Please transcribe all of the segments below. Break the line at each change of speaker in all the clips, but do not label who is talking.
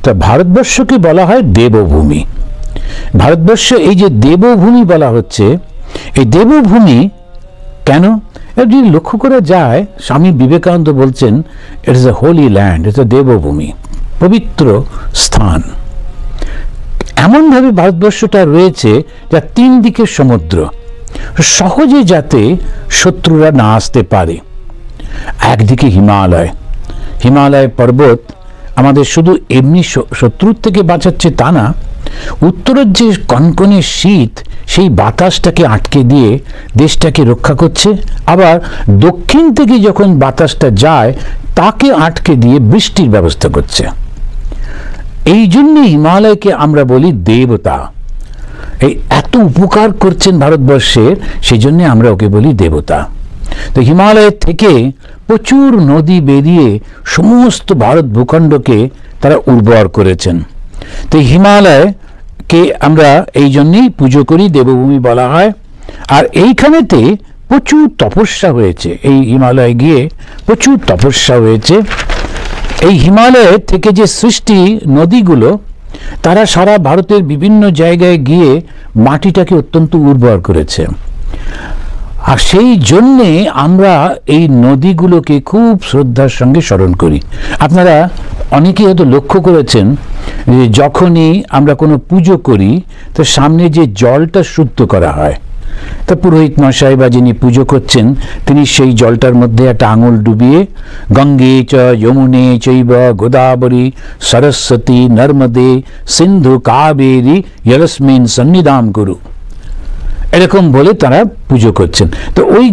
তা ভারতবর্ষকে বলা হয় দেবভূমি। ভারতবর্ষ এই যে দেবভূমি বলা হচ্ছে, এই দেবভূমি কেন যদি লক্ষ্য করা যায়, স্বামী বিবেকানন্দ বলছেন it is a holy land, it's a দেবভূমি, পবিত্র স্থান। এমনভাবে ভারতবর্ষটা রয়েছে যা তিন দিকে সমুদ্র, সহজে যাতে শত্রুরা না আসতে পারে। একদিকে হিমালয়, হিমালয় পর্বত আমাদের শুধু এমনি শত্রুর থেকে বাঁচাচ্ছে তা না, উত্তরের যে কনকনে শীত সেই বাতাসটাকে আটকে দিয়ে দেশটাকে রক্ষা করছে, আবার দক্ষিণ থেকে যখন বাতাসটা যায় তাকে আটকে দিয়ে বৃষ্টির ব্যবস্থা করছে। এই জন্য হিমালয়কে আমরা বলি দেবতা। এই এত উপকার করছেন ভারতবর্ষের, সেই জন্য আমরা ওকে বলি দেবতা। তো হিমালয়ের থেকে প্রচুর নদী বেরিয়ে সমস্ত ভারত ভূখণ্ডকে তারা উর্বর করেছেন। তো হিমালয়কে আমরা এই জন্যেই পুজো করি, দেবভূমি বলা হয়। আর এইখানেতে প্রচুর তপস্যা হয়েছে, এই হিমালয়ে গিয়ে প্রচুর তপস্যা হয়েছে। এই হিমালয়ের থেকে যে সৃষ্টি নদীগুলো, তারা সারা ভারতের বিভিন্ন জায়গায় গিয়ে মাটিটাকে অত্যন্ত উর্বর করেছে। আর সেই জন্যে আমরা এই নদীগুলোকে খুব শ্রদ্ধার সঙ্গে স্মরণ করি। আপনারা অনেকেই হয়তো লক্ষ্য করেছেন যে যখনই আমরা কোনো পুজো করি তো সামনে যে জলটা শুদ্ধ করা হয়, তা পুরোহিত মশাই বা যিনি পুজো করছেন তিনি সেই জলটার মধ্যে একটা আঙুল ডুবিয়ে গঙ্গে চ যমুনে চৈব গোদাবরী সরস্বতী নর্মদে সিন্ধু কাবেরী যস্মিন সন্নিধান কুরু, এরকম বলে তারা পুজো করছেন। তো ওই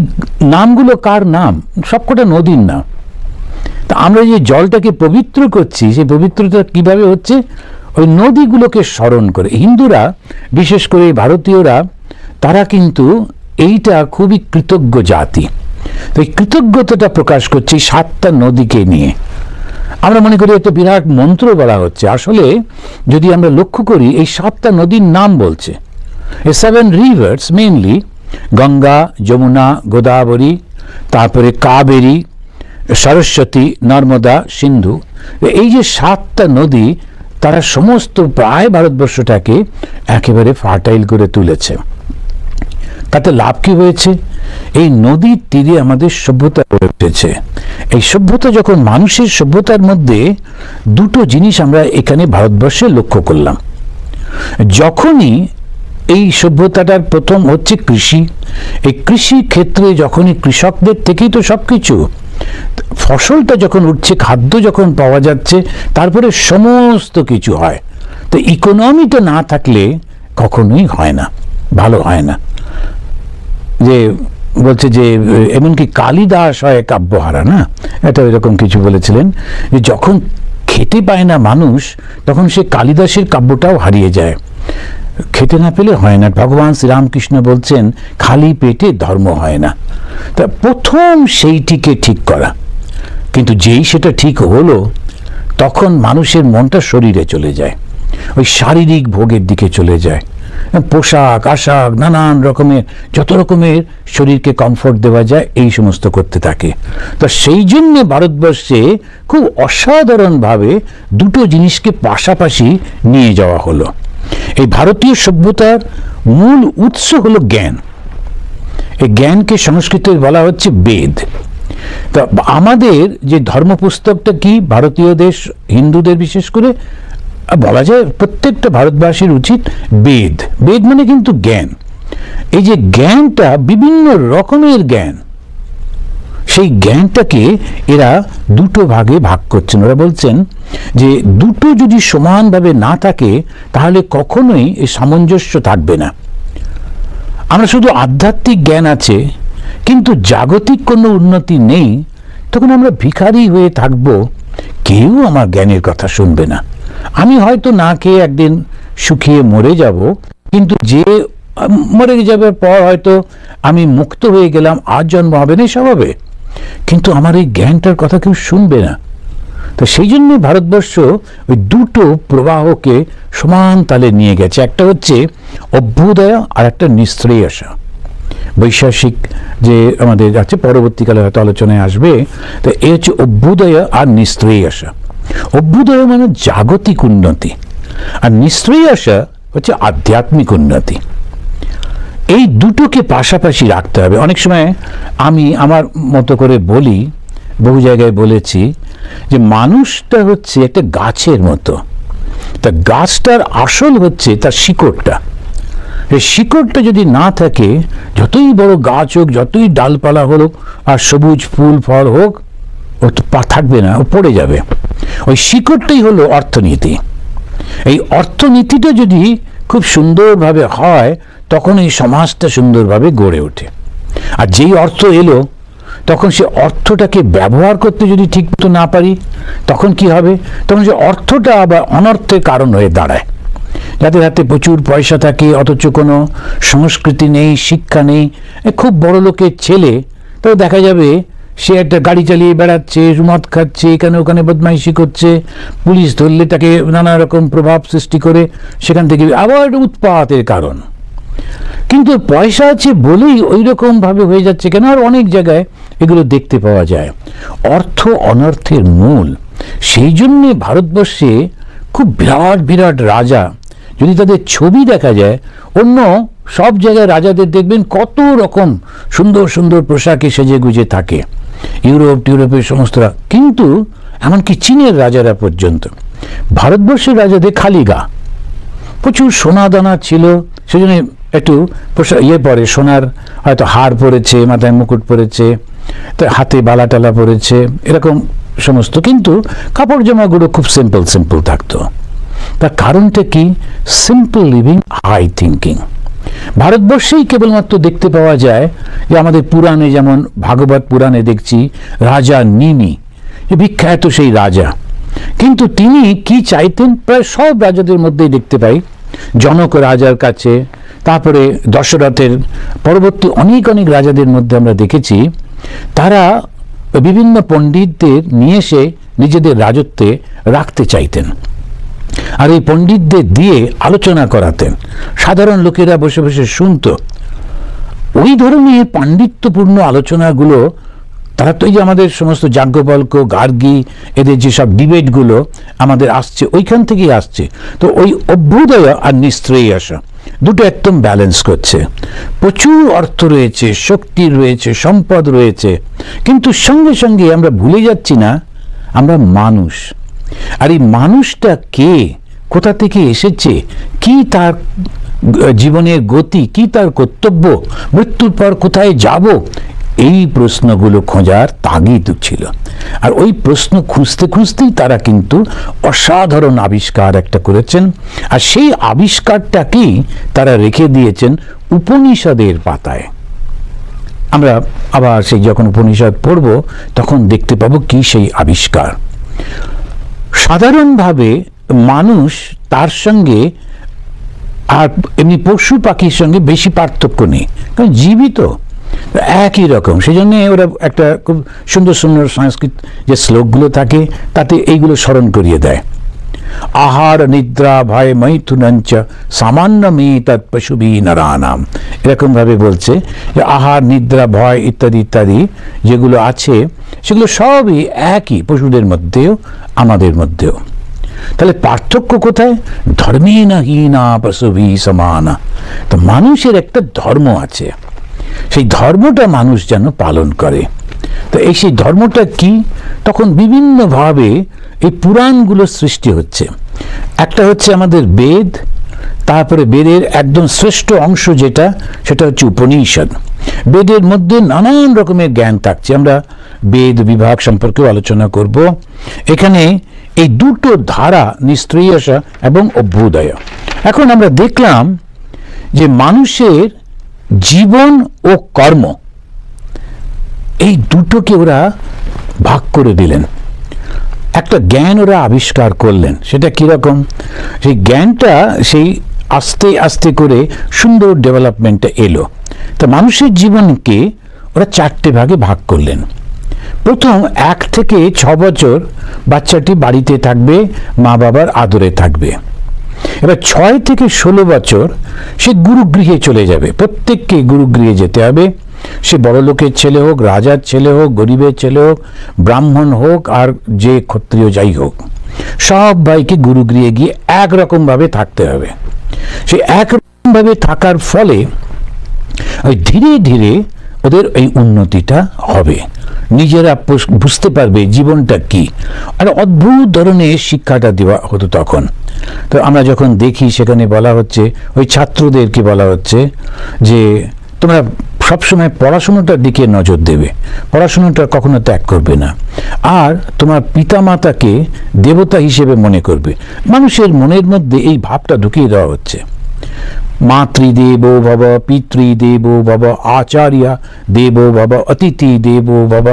নামগুলো কার নাম? সবকটা নদীর নাম। তা আমরা যে জলটাকে পবিত্র করছি, সেই পবিত্রতা কিভাবে হচ্ছে? ওই নদীগুলোকে স্মরণ করে। হিন্দুরা, বিশেষ করে ভারতীয়রা, তারা কিন্তু এইটা খুবই কৃতজ্ঞ জাতি। তো এই কৃতজ্ঞতাটা প্রকাশ করছে সাতটা নদীকে নিয়ে। আমরা মনে করি একটা বিরাট মন্ত্র বলা হচ্ছে, আসলে যদি আমরা লক্ষ্য করি এই সাতটা নদীর নাম বলছে। এই 7 rivers মেইনলি গঙ্গা, যমুনা, গোদাবরী, তারপরে কাবেরী, সরস্বতী, নর্মদা, সিন্ধু। এই যে সাতটা নদী, তারা সমস্ত প্রায় ভারতবর্ষটাকে একেবারে ফার্টাইল করে তুলেছে। তাতে লাভ কি হয়েছে? এই নদীর তীরে আমাদের সভ্যতা গড়ে উঠেছে। এই সভ্যতা যখন মানুষের সভ্যতার মধ্যে দুটো জিনিস আমরা এখানে ভারতবর্ষে লক্ষ্য করলাম। যখনই এই সভ্যতাটার প্রথম হচ্ছে কৃষি, এই কৃষি ক্ষেত্রে যখনই কৃষকদের থেকেই তো সবকিছু, ফসলটা যখন উঠছে, খাদ্য যখন পাওয়া যাচ্ছে, তারপরে সমস্ত কিছু হয়। তো ইকোনমিটা না থাকলে কখনোই হয় না, ভালো হয় না। যে বলছে যে এমনকি কালিদাস হয় কাব্যহারা, না এটা এরকম কিছু বলেছিলেন, যে যখন খেতে পায় না মানুষ তখন সে কালিদাসের কাব্যটাও হারিয়ে যায়। খেতে না পেলে হয় না। ভগবান শ্রীরামকৃষ্ণ বলছেন খালি পেটে ধর্ম হয় না। তা প্রথম সেইটিকে ঠিক করা, কিন্তু যেই সেটা ঠিক হলো তখন মানুষের মনটা শরীরে চলে যায়, ওই শারীরিক ভোগের দিকে চলে যায়। পোশাক আশাক নানান রকমের, যত রকমের শরীরকে কমফোর্ট দেওয়া যায়, এই সমস্ত করতে থাকে। তো সেই জন্য ভারতবর্ষে খুব অসাধারণভাবে দুটো জিনিসকে পাশাপাশি নিয়ে যাওয়া হলো। এই ভারতীয় সভ্যতার মূল উৎস হলো জ্ঞান। এই জ্ঞানকে সংস্কৃতে বলা হচ্ছে বেদ। তা আমাদের যে ধর্মপুস্তকটা কি, ভারতীয়দের, হিন্দুদের বিশেষ করে বলা যায় প্রত্যেকটা ভারতবাসীর উচিত বেদ। বেদ মানে কিন্তু জ্ঞান। এই যে জ্ঞানটা বিভিন্ন রকমের জ্ঞান, সেই জ্ঞানটাকে এরা দুটো ভাগে ভাগ করছেন। ওরা বলছেন যে দুটো যদি সমানভাবে না থাকে তাহলে কখনোই এই সামঞ্জস্য থাকবে না। আমরা শুধু আধ্যাত্মিক জ্ঞান আছে কিন্তু জাগতিক কোনো উন্নতি নেই, তখন আমরা ভিখারি হয়ে থাকব, কেউ আমার জ্ঞানের কথা শুনবে না। আমি হয়তো না খেয়ে একদিন শুকিয়ে মরে যাব, কিন্তু যে মরে যাবার পর হয়তো আমি মুক্ত হয়ে গেলাম, আর জন্ম হবে না, সব হবে, কিন্তু আমার এই জ্ঞানটার কথা কেউ শুনবে না। তো সেই জন্য ভারতবর্ষ ওই দুটো প্রবাহকে সমান তালে নিয়ে গেছে। একটা হচ্ছে অভ্যুদয় আর একটা নিঃশ্রেয়সা। বৈশাসিক যে আমাদের আছে, পরবর্তীকালে হয়তো আলোচনায় আসবে। তো এই হচ্ছে অভ্যুদয় আর নিঃশ্রেয়সা। অভ্যুদয় মানে জাগতিক উন্নতি, আর নিঃশ্রেয়সা হচ্ছে আধ্যাত্মিক উন্নতি। এই দুটোকে পাশাপাশি রাখতে হবে। অনেক সময় আমি আমার মতো করে বলি, বহু জায়গায় বলেছি, যে মানুষটা হচ্ছে একটা গাছের মতো। তা গাছটার আসল হচ্ছে তার শিকড়টা। এই শিকড়টা যদি না থাকে, যতই বড় গাছ হোক, যতই ডালপালা হোক, আর সবুজ ফুল ফল হোক, ও তো থাকবে না, ও পড়ে যাবে। ওই শিকড়টাই হলো অর্থনীতি। এই অর্থনীতিটা যদি খুব সুন্দরভাবে হয়, তখন এই সমাজটা সুন্দরভাবে গড়ে ওঠে। আর যেই অর্থ এলো, তখন সে অর্থটাকে ব্যবহার করতে যদি ঠিক মতো না পারি, তখন কি হবে? তখন সে অর্থটা আবার অনর্থের কারণ হয়ে দাঁড়ায়। যাদের হাতে প্রচুর পয়সা থাকে, অথচ কোনো সংস্কৃতি নেই, শিক্ষা নেই, খুব বড় লোকের ছেলে, তো দেখা যাবে সে একটা গাড়ি চালিয়ে বেড়াচ্ছে, মদ খাচ্ছে, এখানে ওখানে বদমাইশি করছে, পুলিশ ধরলে তাকে নানা রকম প্রভাব সৃষ্টি করে, সেখান থেকে আবার উৎপাতের কারণ। কিন্তু পয়সা আছে বলেই ওই রকম ভাবে হয়ে যাচ্ছে কেন? আর অনেক জায়গায় এগুলো দেখতে পাওয়া যায়। অর্থ অনর্থের মূল। সেই জন্যে ভারতবর্ষে খুব বিরাট বিরাট রাজা, যদি তাদের ছবি দেখা যায়, অন্য সব জায়গায় রাজাদের দেখবেন কত রকম সুন্দর সুন্দর পোশাকে সেজে গুজে থাকে, ইউরোপের সমস্তরা। কিন্তু এমনকি চীনের রাজারা পর্যন্ত, ভারতবর্ষের রাজাদের খালি গা, প্রচুর সোনা দানা ছিল, সেজন্য একটু পরে সোনার হয়তো হার পরেছে, মাথায় মুকুট পরেছে, হাতে বালা টালা পরেছে, এরকম সমস্ত। কিন্তু কাপড় জামাগুলো খুব সিম্পল থাকতো। তার কারণটা কি? Simple living, high thinking. ভারতবর্ষেই কেবলমাত্র দেখতে পাওয়া যায় যে আমাদের পুরাণে, যেমন ভাগবত পুরাণে দেখছি রাজা নিমি, বিখ্যাত সেই রাজা। কিন্তু তিনি কি চাইতেন? প্রায় সব রাজাদের মধ্যেই দেখতে পাই, জনক রাজার কাছে, তারপরে দশরথের পরবর্তী অনেক অনেক রাজাদের মধ্যে আমরা দেখেছি, তারা বিভিন্ন পণ্ডিতদের নিয়ে এসে নিজেদের রাজত্বে রাখতে চাইতেন, আর এই পণ্ডিতদের দিয়ে আলোচনা করাতেন। সাধারণ লোকেরা বসে বসে শুনত। ওই ধরনের পাণ্ডিত্যপূর্ণ আলোচনাগুলো, তারা তো এই যে আমাদের সমস্ত যাজ্ঞবল্ক্য, গার্গী, এদের যেসব ডিবেটগুলো আমাদের আসছে, ওইখান থেকেই আসছে। তো ওই অভ্যুদয় আর নিঃশ্রেয়সা দুটো একদম ব্যালেন্স করছে। প্রচুর অর্থ রয়েছে, শক্তি রয়েছে, সম্পদ রয়েছে, কিন্তু সঙ্গে সঙ্গে আমরা ভুলে যাচ্ছি না আমরা মানুষ। আর এই মানুষটা কে, কোথা থেকে এসেছে, কি তার জীবনের গতি, কি তার কর্তব্য, মৃত্যুর পর কোথায় যাব, এই প্রশ্নগুলো খোঁজার তাগিদ ছিল। আর ওই প্রশ্ন খুঁজতে খুঁজতেই তারা কিন্তু অসাধারণ আবিষ্কার একটা করেছেন। আর সেই আবিষ্কারটাকেই তারা রেখে দিয়েছেন উপনিষদের পাতায়। আমরা আবার সেই যখন উপনিষদ পড়ব, তখন দেখতে পাবো কি সেই আবিষ্কার। সাধারণভাবে মানুষ, তার সঙ্গে আর এমনি পশু পাখির সঙ্গে বেশি পার্থক্য নেই, কারণ জীবিত একই রকম। সেই জন্যে ওরা একটা খুব সুন্দর সুন্দর সংস্কৃত যে শ্লোকগুলো থাকে, তাতে এইগুলো স্মরণ করিয়ে দেয়। আহার নিদ্রা ভয় মৈথুনঞ্চ সামান্যমে তৎ পশুভি নরানাম, এরকমভাবে বলছে যে আহার নিদ্রা ভয় ইত্যাদি ইত্যাদি যেগুলো আছে, সেগুলো সবই একই, পশুদের মধ্যেও আমাদের মধ্যেও। তাহলে পার্থক্য কোথায়? ধর্মেনা হীনা পশুভি সমানা। তো মানুষের একটা ধর্ম আছে, সেই ধর্মটা মানুষ যেন পালন করে। তো এই সেই ধর্মটা কি? তখন বিভিন্নভাবে এই পুরাণগুলোর সৃষ্টি হচ্ছে। একটা হচ্ছে আমাদের বেদ, তারপরে বেদের একদম শ্রেষ্ঠ অংশ যেটা, সেটা হচ্ছে উপনিষদ। বেদের মধ্যে নানান রকমের জ্ঞান থাকছে, আমরা বেদ বিভাগ সম্পর্কেও আলোচনা করব। এখানে এই দুটো ধারা, নিঃশ্রেয়সা এবং অভ্যুদয়। এখন আমরা দেখলাম যে মানুষের জীবন ও কর্ম, এই দুটোকে ওরা ভাগ করে দিলেন। একটা জ্ঞান ওরা আবিষ্কার করলেন। সেটা কিরকম? সেই জ্ঞানটা সেই আস্তে আস্তে করে সুন্দর ডেভেলপমেন্টে এলো। তো মানুষের জীবনকে ওরা চারটে ভাগে ভাগ করলেন। প্রথম 1 থেকে 6 বছর বাচ্চাটি বাড়িতে থাকবে, মা বাবার আদরে থাকবে। এবার 6 থেকে 16 বছর সে গুরুগৃহে চলে যাবে। প্রত্যেককে গুরুগৃহে যেতে হবে। সে বড় লোকের ছেলে হোক, রাজার ছেলে হোক, গরিবের ছেলে হোক, ব্রাহ্মণ হোক, আর যে ক্ষত্রিয় যাই হোক। সবাইকে গুরুগৃহে গিয়ে একরকমভাবে থাকতে হবে। সেই একরকমভাবে থাকার ফলে ওই ধীরে ধীরে ওদের এই উন্নতিটা হবে, নিজেরা বুঝতে পারবে জীবনটা কি। আর অদ্ভুত ধরনের শিক্ষাটা দেওয়া হতো তখন। তো আমরা যখন দেখি সেখানে বলা হচ্ছে, ওই ছাত্রদেরকে বলা হচ্ছে যে তোমরা সবসময় পড়াশোনাটার দিকে নজর দেবে, পড়াশোনাটা কখনো ত্যাগ করবে না, আর তোমার পিতামাতাকে দেবতা হিসেবে মনে করবে। মানুষের মনের মধ্যে এই ভাবটা ঢুকিয়ে দেওয়া হচ্ছে। মাতৃদেবো ভব, পিতৃদেবো ভব, আচার্য দেবো ভব, অতিথি দেবো ভব,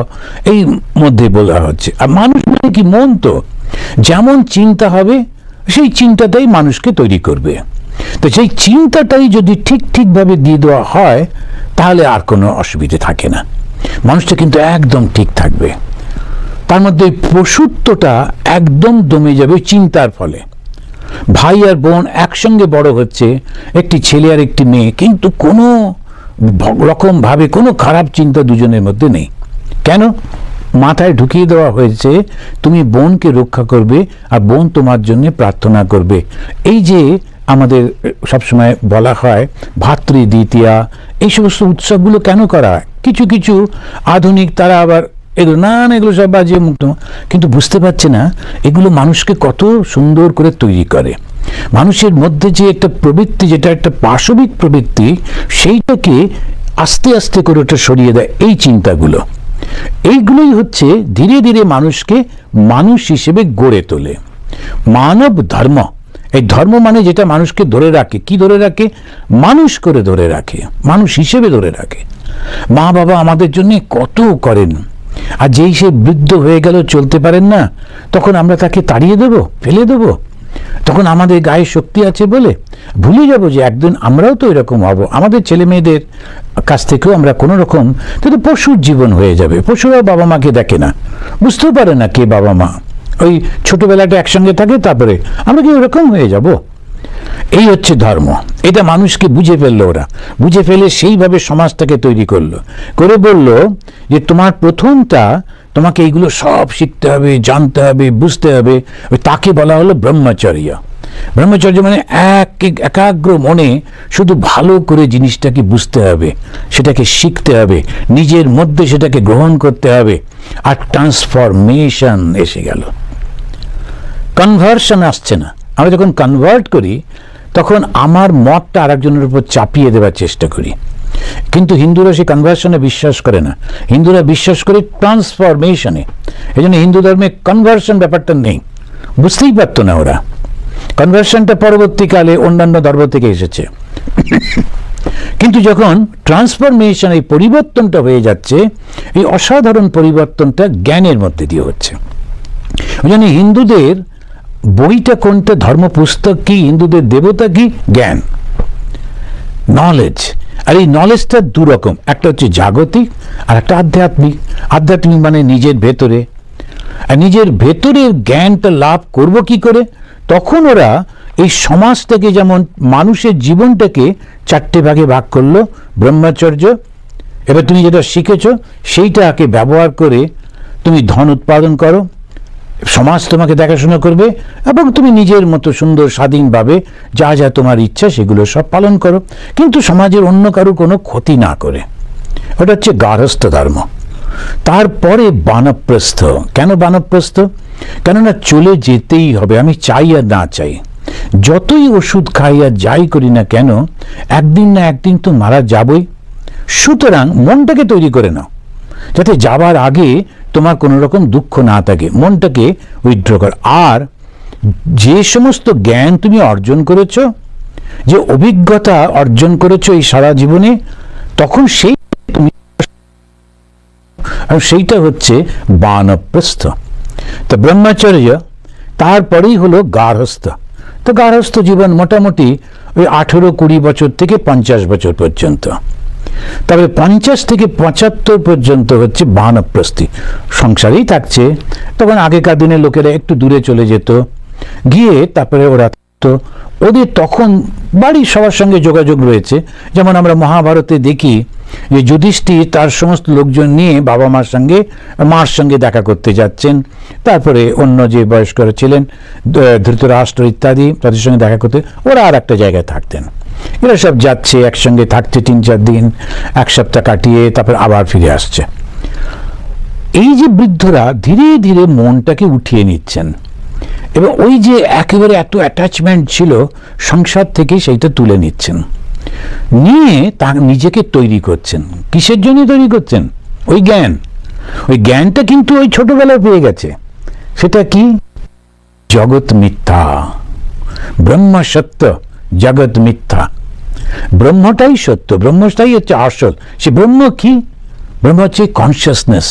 এই মধ্যে বলা হচ্ছে। আর মানুষ মানে কি, মন তো যেমন চিন্তা হবে সেই চিন্তাটাই মানুষকে তৈরি করবে। তো সেই চিন্তাটাই যদি ঠিকভাবে দিয়ে দেওয়া হয় তাহলে আর কোনো অসুবিধে থাকে না, মানুষটা কিন্তু একদম ঠিক থাকবে। তার মধ্যে পশুত্বটা একদম দমে যাবে চিন্তার ফলে। ভাই আর বোন একসঙ্গে বড় হচ্ছে, একটি ছেলে আর একটি মেয়ে, কিন্তু কোনো রকম ভাবে কোনো খারাপ চিন্তা দুজনের মধ্যে নেই। কেন? মাথায় ঢুকিয়ে দেওয়া হয়েছে তুমি বোনকে রক্ষা করবে আর বোন তোমার জন্য প্রার্থনা করবে। এই যে আমাদের সবসময় বলা হয় ভাতৃদ্বিতীয়া, এই সমস্ত উৎসবগুলো কেন করা হয়? কিছু কিছু আধুনিক তারা আবার এগুলো সব বাজিয়ে মুক্ত, কিন্তু বুঝতে পারছে না এগুলো মানুষকে কত সুন্দর করে তৈরি করে। মানুষের মধ্যে যে একটা প্রবৃত্তি, যেটা একটা পাশবিক প্রবৃত্তি, সেইটাকে আস্তে আস্তে করে ওটা সরিয়ে দেয় এই চিন্তাগুলো। এইগুলোই হচ্ছে ধীরে ধীরে মানুষকে মানুষ হিসেবে গড়ে তোলে। মানব ধর্ম, এই ধর্ম মানে যেটা মানুষকে ধরে রাখে, কি ধরে রাখে? মানুষ করে ধরে রাখে, মানুষ হিসেবে ধরে রাখে। মা বাবা আমাদের জন্য কত করেন, আর যেই সে বৃদ্ধ হয়ে গেল, চলতে পারেন না, তখন আমরা তাকে তাড়িয়ে দেব, ফেলে দেব? তখন আমাদের গায়ে শক্তি আছে বলে ভুলে যাব যে একদিন আমরাও তো এরকম হব, আমাদের ছেলে মেয়েদের কাছ থেকেও আমরা কোনো রকম, তো পশুর জীবন হয়ে যাবে। পশুরাও বাবা মাকে দেখে না, বুঝতেও পারে না কে বাবা মা, ওই ছোটবেলাটা একসঙ্গে থাকে, তারপরে আমরা কি ওরকম হয়ে যাব? এই হচ্ছে ধর্ম। এটা মানুষকে বুঝে ফেললো, ওরা বুঝে ফেলে সেইভাবে সমাজটাকে তৈরি করলো, করে বলল যে তোমার প্রথমটা তোমাকে এইগুলো সব শিখতে হবে, জানতে হবে, বুঝতে হবে। তাকে বলা হলো ব্রহ্মচর্য। ব্রহ্মচর্য মানে একাগ্র মনে শুধু ভালো করে জিনিসটাকে বুঝতে হবে, সেটাকে শিখতে হবে, নিজের মধ্যে সেটাকে গ্রহণ করতে হবে। আর ট্রান্সফরমেশন এসে গেল, কনভার্সন আসছে না। আমরা যখন কনভার্ট করি তখন আমার মতটা আরেকজনের উপর চাপিয়ে দেওয়ার চেষ্টা করি, কিন্তু হিন্দুরা সেই কনভার্সনে বিশ্বাস করে না। হিন্দুরা বিশ্বাস করে ট্রান্সফরমেশনে। এই জন্য হিন্দু ধর্মে কনভার্সন ব্যাপারটা নেই, বুঝতেই পারতো না ওরা। কনভার্সনটা পরবর্তীকালে অন্যান্য ধর্ম থেকে এসেছে। কিন্তু যখন ট্রান্সফরমেশন, এই পরিবর্তনটা হয়ে যাচ্ছে, এই অসাধারণ পরিবর্তনটা জ্ঞানের মধ্যে দিয়ে হচ্ছে। ওই জন্য হিন্দুদের বইটা কোনটা, ধর্ম পুস্তক কি, হিন্দুদের দেবতা কি? জ্ঞান, নলেজ। আর এই নলেজটা দুরকম, একটা হচ্ছে জাগতিক আর একটা আধ্যাত্মিক। আধ্যাত্মিক মানে নিজের ভেতরে, আর নিজের ভেতরের জ্ঞানটা লাভ করব কি করে? তখন ওরা এই সমাজটাকে, যেমন মানুষের জীবনটাকে চারটে ভাগে ভাগ করলো, ব্রহ্মচর্য। এবার তুমি যেটা শিখেছো সেইটাকে ব্যবহার করে তুমি ধন উৎপাদন করো, সমাজ তোমাকে দেখাশোনা করবে, এবং তুমি নিজের মতো সুন্দর স্বাধীনভাবে যা যা তোমার ইচ্ছা সেগুলো সব পালন করো, কিন্তু সমাজের অন্য কারো কোনো ক্ষতি না করে। ওটা হচ্ছে গার্হস্থ্য ধর্ম। তারপরে বানপ্রস্থ। কেন বানপ্রস্থ? কেননা চলে যেতেই হবে, আমি চাই আর না চাই, যতই ওষুধ খাই আর যাই করি না কেন, একদিন না একদিন তো মারা যাবই। সুতরাং মনটাকে তৈরি করে নাও, যাতে যাবার আগে তোমার কোনো রকম দুঃখ না থাকে, মনটাকে উইথড্র কর। আর যে সমস্ত জ্ঞান তুমি অর্জন করেছো, যে অভিজ্ঞতা অর্জন করেছো এই সারা জীবনে, তখন সেই তুমি, আর সেইটা হচ্ছে বানপ্রস্থ। তো ব্রহ্মচর্য, তারপরেই হলো গার্হস্থ। তো গার্হস্থ জীবন মোটামুটি ওই 18-20 বছর থেকে 50 বছর পর্যন্ত। তবে 50 থেকে 75 পর্যন্ত হচ্ছে বানপ্রস্থি, সংসারেই থাকছে। তখন আগেকার দিনে লোকেরা একটু দূরে চলে যেত, গিয়ে তারপরে ওরা তো ওদের তখন বাড়ির সবার সঙ্গে যোগাযোগ রয়েছে। যেমন আমরা মহাভারতে দেখি যে যুধিষ্ঠির তার সমস্ত লোকজন নিয়ে বাবা মার সঙ্গে দেখা করতে যাচ্ছেন, তারপরে অন্য যে বয়স্করা ছিলেন ধৃতরাষ্ট্র ইত্যাদি তাদের সঙ্গে দেখা করতে, ওরা আর একটা জায়গায় থাকতেন। এরা সব যাচ্ছে একসঙ্গে থাকছে 3-4 দিন, 1 সপ্তাহ কাটিয়ে তারপর আবার ফিরে আসছে। এই যে বৃদ্ধরা ধীরে ধীরে মনটাকে উঠিয়ে নিচ্ছেন এবং ওই যে একেবারে এত অ্যাটাচমেন্ট ছিল সংসার থেকে সেইটা তুলে নিচ্ছেন, নিয়ে তার নিজেকে তৈরি করছেন। কিসের জন্য তৈরি করছেন? ওই জ্ঞানটা কিন্তু ওই ছোটবেলায় পেয়ে গেছে। সেটা কি? জগৎ মিথ্যা, ব্রহ্ম সত্য, জগৎ মিথ্যা। ব্রহ্মটাই সত্য, ব্রহ্মটাই হচ্ছে আসল। সে ব্রহ্ম কি? ব্রহ্ম হচ্ছে কনসিয়াসনেস,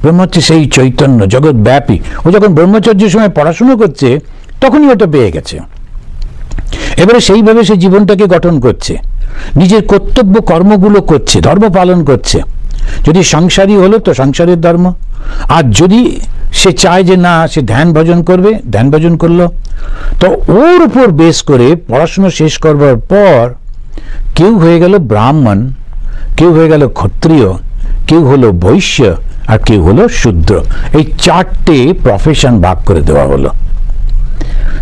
ব্রহ্ম হচ্ছে সেই চৈতন্য জগৎ ব্যাপী। ও যখন ব্রহ্মচর্যের সময় পড়াশুনো করছে তখনই ওটা পেয়ে গেছে। এবারে সেইভাবে সে জীবনটাকে গঠন করছে, নিজের কর্তব্য কর্মগুলো করছে, ধর্ম পালন করছে। যদি সংসারী হলো তো সংসারের ধর্ম, আর যদি সে চায় যে না সে ধ্যান ভজন করবে, ধ্যান ভজন করলো। তো ওর উপর বেস করে পড়াশুনো শেষ করবার পর কেউ হয়ে গেল ব্রাহ্মণ, কেউ হয়ে গেল ক্ষত্রিয়, কেউ হলো বৈশ্য, আর কেউ হলো শূদ্র। এই 4টে প্রফেশন ভাগ করে দেওয়া হলো।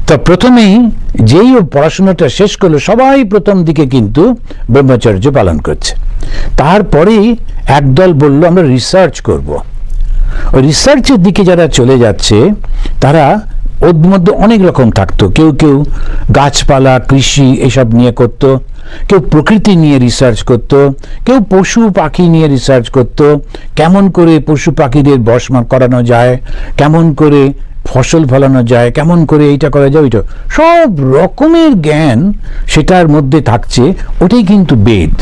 তো প্রথমেই যেই পড়াশোনাটা শেষ করলো সবাই প্রথম দিকে কিন্তু ব্রহ্মচর্য পালন করছে। তারপরেই একদল বলল আমরা রিসার্চ করব। ওই রিসার্চের দিকে যারা চলে যাচ্ছে তারা ওর মধ্যে অনেক রকম থাকতো। কেউ কেউ গাছপালা কৃষি এসব নিয়ে করতো, কেউ প্রকৃতি নিয়ে রিসার্চ করত, কেউ পশু পাখি নিয়ে রিসার্চ করত, কেমন করে পশু পাখিদের বশ করানো যায়, কেমন করে ফসল ফলানো যায়, কেমন করে এইটা করা যায়, ওইটা সব রকমের জ্ঞান সেটার মধ্যে থাকছে। ওটাই কিন্তু বেদ,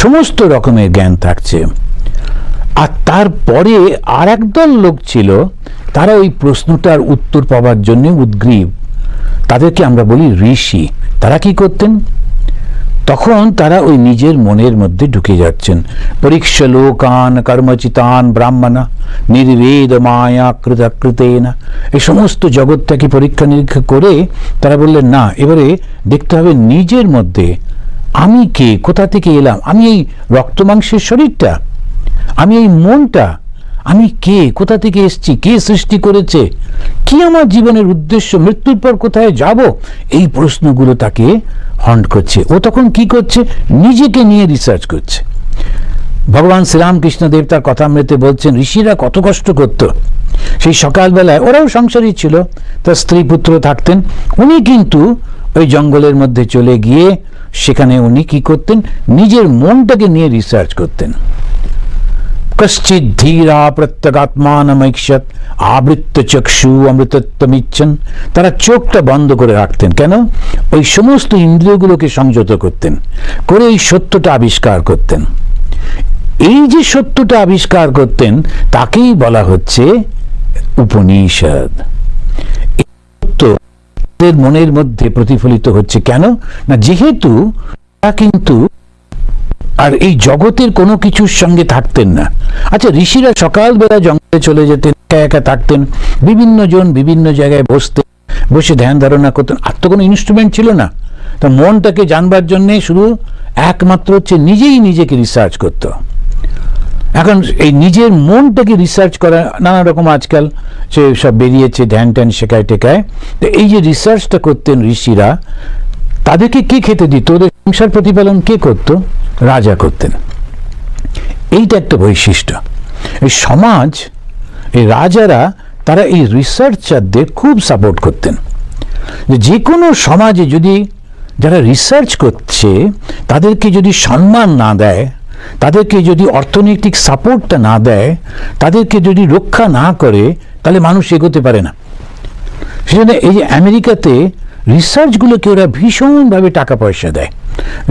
সমস্ত রকমের জ্ঞান থাকছে। আর তারপরে আর একদল লোক ছিল, তারা ওই প্রশ্নটার উত্তর পাওয়ার জন্য উদ্গ্রীব। তাদেরকে আমরা বলি ঋষি। তারা কি করতেন? তখন তারা ওই নিজের মনের মধ্যে ঢুকে যাচ্ছেন। পরীক্ষা লোকান কর্মচিতান ব্রাহ্মণা নির্বেদ মায়া কৃতকৃতেনা, এই সমস্ত জগৎটাকে পরীক্ষা নিরীক্ষা করে তারা বললেন না, এবারে দেখতে হবে নিজের মধ্যে আমি কে, কোথা থেকে এলাম, আমি এই রক্ত মাংসের শরীরটা, আমি এই মনটা, আমি কে, কোথা থেকে এসছি, কে সৃষ্টি করেছে, কি আমার জীবনের উদ্দেশ্য, মৃত্যুর পর কোথায় যাব, এই প্রশ্নগুলো তাকে হন্ট করছে। ও তখন কি করছে? নিজেকে নিয়ে রিসার্চ করছে। ভগবান শ্রীরামকৃষ্ণদেব তার কথামৃতে বলছেন ঋষিরা কত কষ্ট করত। সেই সকালবেলায় ওরাও সংসারী ছিল, তার স্ত্রী পুত্র থাকতেন। উনি কিন্তু ওই জঙ্গলের মধ্যে চলে গিয়ে সেখানে উনি কি করতেন? নিজের মনটাকে নিয়ে রিসার্চ করতেন। কশ্চিৎ ধীরা প্রত্যগাত্মানমৈক্ষত আবৃত্ত চক্ষু অমৃতত্বমিচ্ছন। তারা চোখটা বন্ধ করে রাখতেন। কেন? ওই সমস্ত ইন্দ্রিয়গুলোকে সংযত করতেন, করে এই সত্যটা আবিষ্কার করতেন। এই যে সত্যটা আবিষ্কার করতেন তাকেই বলা হচ্ছে উপনিষদ। সত্য মনের মধ্যে প্রতিফলিত হচ্ছে। কেন না, যেহেতু তারা কিন্তু আর এই জগতের কোনো কিছুর সঙ্গে থাকতেন না। আচ্ছা, ঋষিরা সকালবেলা জঙ্গলে চলে যেতেন, একা একা থাকতেন, বিভিন্ন জন বিভিন্ন জায়গায় বসতেন, বসে ধ্যান ধারণা করতেন। আর তো কোনো ইনস্ট্রুমেন্ট ছিল না। তো মনটাকে জানবার জন্যে শুধু একমাত্র হচ্ছে নিজেই নিজেকে রিসার্চ করত। এখন এই নিজের মনটাকে রিসার্চ করা নানা রকম আজকাল সে সব বেরিয়েছে, ধ্যান ট্যান শেখায় টেকায়। তো এই যে রিসার্চটা করতেন ঋষিরা, তাদেরকে কে খেতে দিত? ওদের সংসার প্রতিপালন কে করত? রাজা করতেন। এইটা একটা বৈশিষ্ট্য। এই সমাজ, এই রাজারা তারা এই রিসার্চারদের খুব সাপোর্ট করতেন। যে কোনো সমাজে যদি যারা রিসার্চ করছে তাদেরকে যদি সম্মান না দেয়, তাদেরকে যদি অর্থনৈতিক সাপোর্টটা না দেয়, তাদেরকে যদি রক্ষা না করে, তাহলে মানুষ এগোতে পারে না। সেজন্য এই যে আমেরিকাতে রিসার্চগুলোকে ওরা ভীষণভাবে টাকা পয়সা দেয়,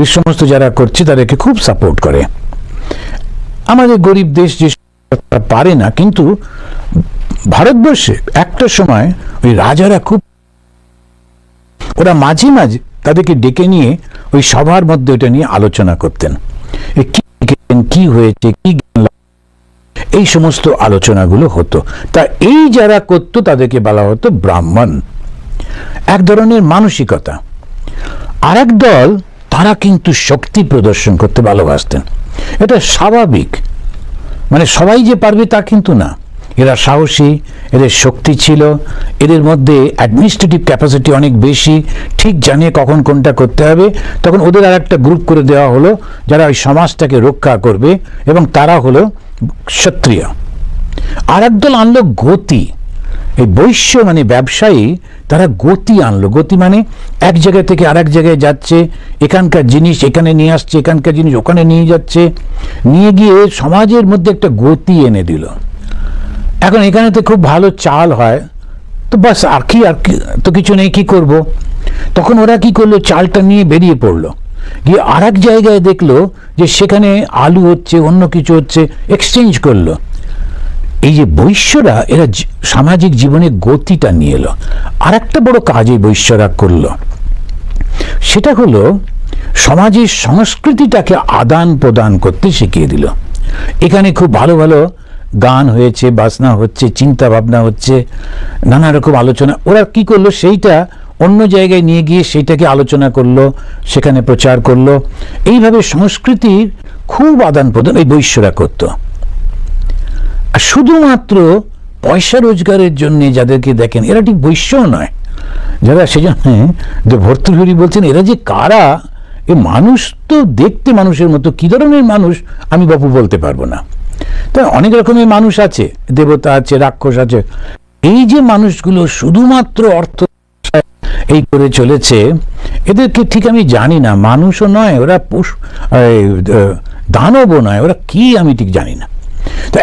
এই সমস্ত যারা করছে তাদেরকে খুব সাপোর্ট করে। আমাদের গরিব দেশ যে পারে না, কিন্তু ভারতবর্ষে একটা সময় ওই রাজারা খুব, ওরা মাঝে মাঝে তাদেরকে ডেকে নিয়ে ওই সভার মধ্যে ওটা নিয়ে আলোচনা করতেন। কি হয়েছে, কি এই সমস্ত আলোচনাগুলো হতো। তা এই যারা করতো তাদেরকে বলা হতো ব্রাহ্মণ। এক ধরনের মানসিকতা। আর এক দল, তারা কিন্তু শক্তি প্রদর্শন করতে ভালোবাসতেন। এটা স্বাভাবিক, মানে সবাই যে পারবে তা কিন্তু না। এরা সাহসী, এদের শক্তি ছিল, এদের মধ্যে অ্যাডমিনিস্ট্রেটিভ ক্যাপাসিটি অনেক বেশি, ঠিক জানিয়ে কখন কোনটা করতে হবে। তখন ওদের আর একটা গ্রুপ করে দেওয়া হলো যারা ওই সমাজটাকে রক্ষা করবে, এবং তারা হলো ক্ষত্রিয়। আর একদল আনলো গতি, এই বৈশ্য মানে ব্যবসায়ী, তারা গতি আনলো। গতি মানে এক জায়গা থেকে আরেক জায়গায় যাচ্ছে, এখানকার জিনিস এখানে নিয়ে আসছে, এখানকার জিনিস ওখানে নিয়ে যাচ্ছে, নিয়ে গিয়ে সমাজের মধ্যে একটা গতি এনে দিল। এখন এখানে তো খুব ভালো চাল হয়, তো বাস আর কি তো কিছু নেই, কি করব। তখন ওরা কি করলো, চালটা নিয়ে বেরিয়ে পড়লো, গিয়ে আর এক জায়গায় দেখলো যে সেখানে আলু হচ্ছে, অন্য কিছু হচ্ছে, এক্সচেঞ্জ করলো। এই যে বৈশ্যরা, এরা সামাজিক জীবনে গতিটা নিয়ে এলো। আর একটা বড় কাজ এই বৈশ্যরা করলো, সেটা হলো সমাজের সংস্কৃতিটাকে আদান প্রদান করতে শিখিয়ে দিল। এখানে খুব ভালো ভালো গান হয়েছে, বাজনা হচ্ছে, চিন্তা ভাবনা হচ্ছে, নানা রকম আলোচনা। ওরা কি করলো, সেইটা অন্য জায়গায় নিয়ে গিয়ে সেইটাকে আলোচনা করলো, সেখানে প্রচার করলো। এইভাবে সংস্কৃতির খুব আদান প্রদান এই বৈশ্যরা করতো। আর শুধুমাত্র পয়সা রোজগারের জন্য যাদেরকে দেখেন, এরা ঠিক বৈশ্যও নয়। যারা সেজন্য যে ভর্তৃহরি বলছেন, এরা যে কারা, এ মানুষ তো দেখতে মানুষের মতো, কি ধরনের মানুষ আমি বাপু বলতে পারবো না। তাই অনেক রকমের মানুষ আছে, দেবতা আছে, রাক্ষস আছে। এই যে মানুষগুলো শুধুমাত্র অর্থ এই করে চলেছে, এদেরকে ঠিক আমি জানি না, মানুষও নয় ওরা, দানবও নয় ওরা, কি আমি ঠিক জানি না। তো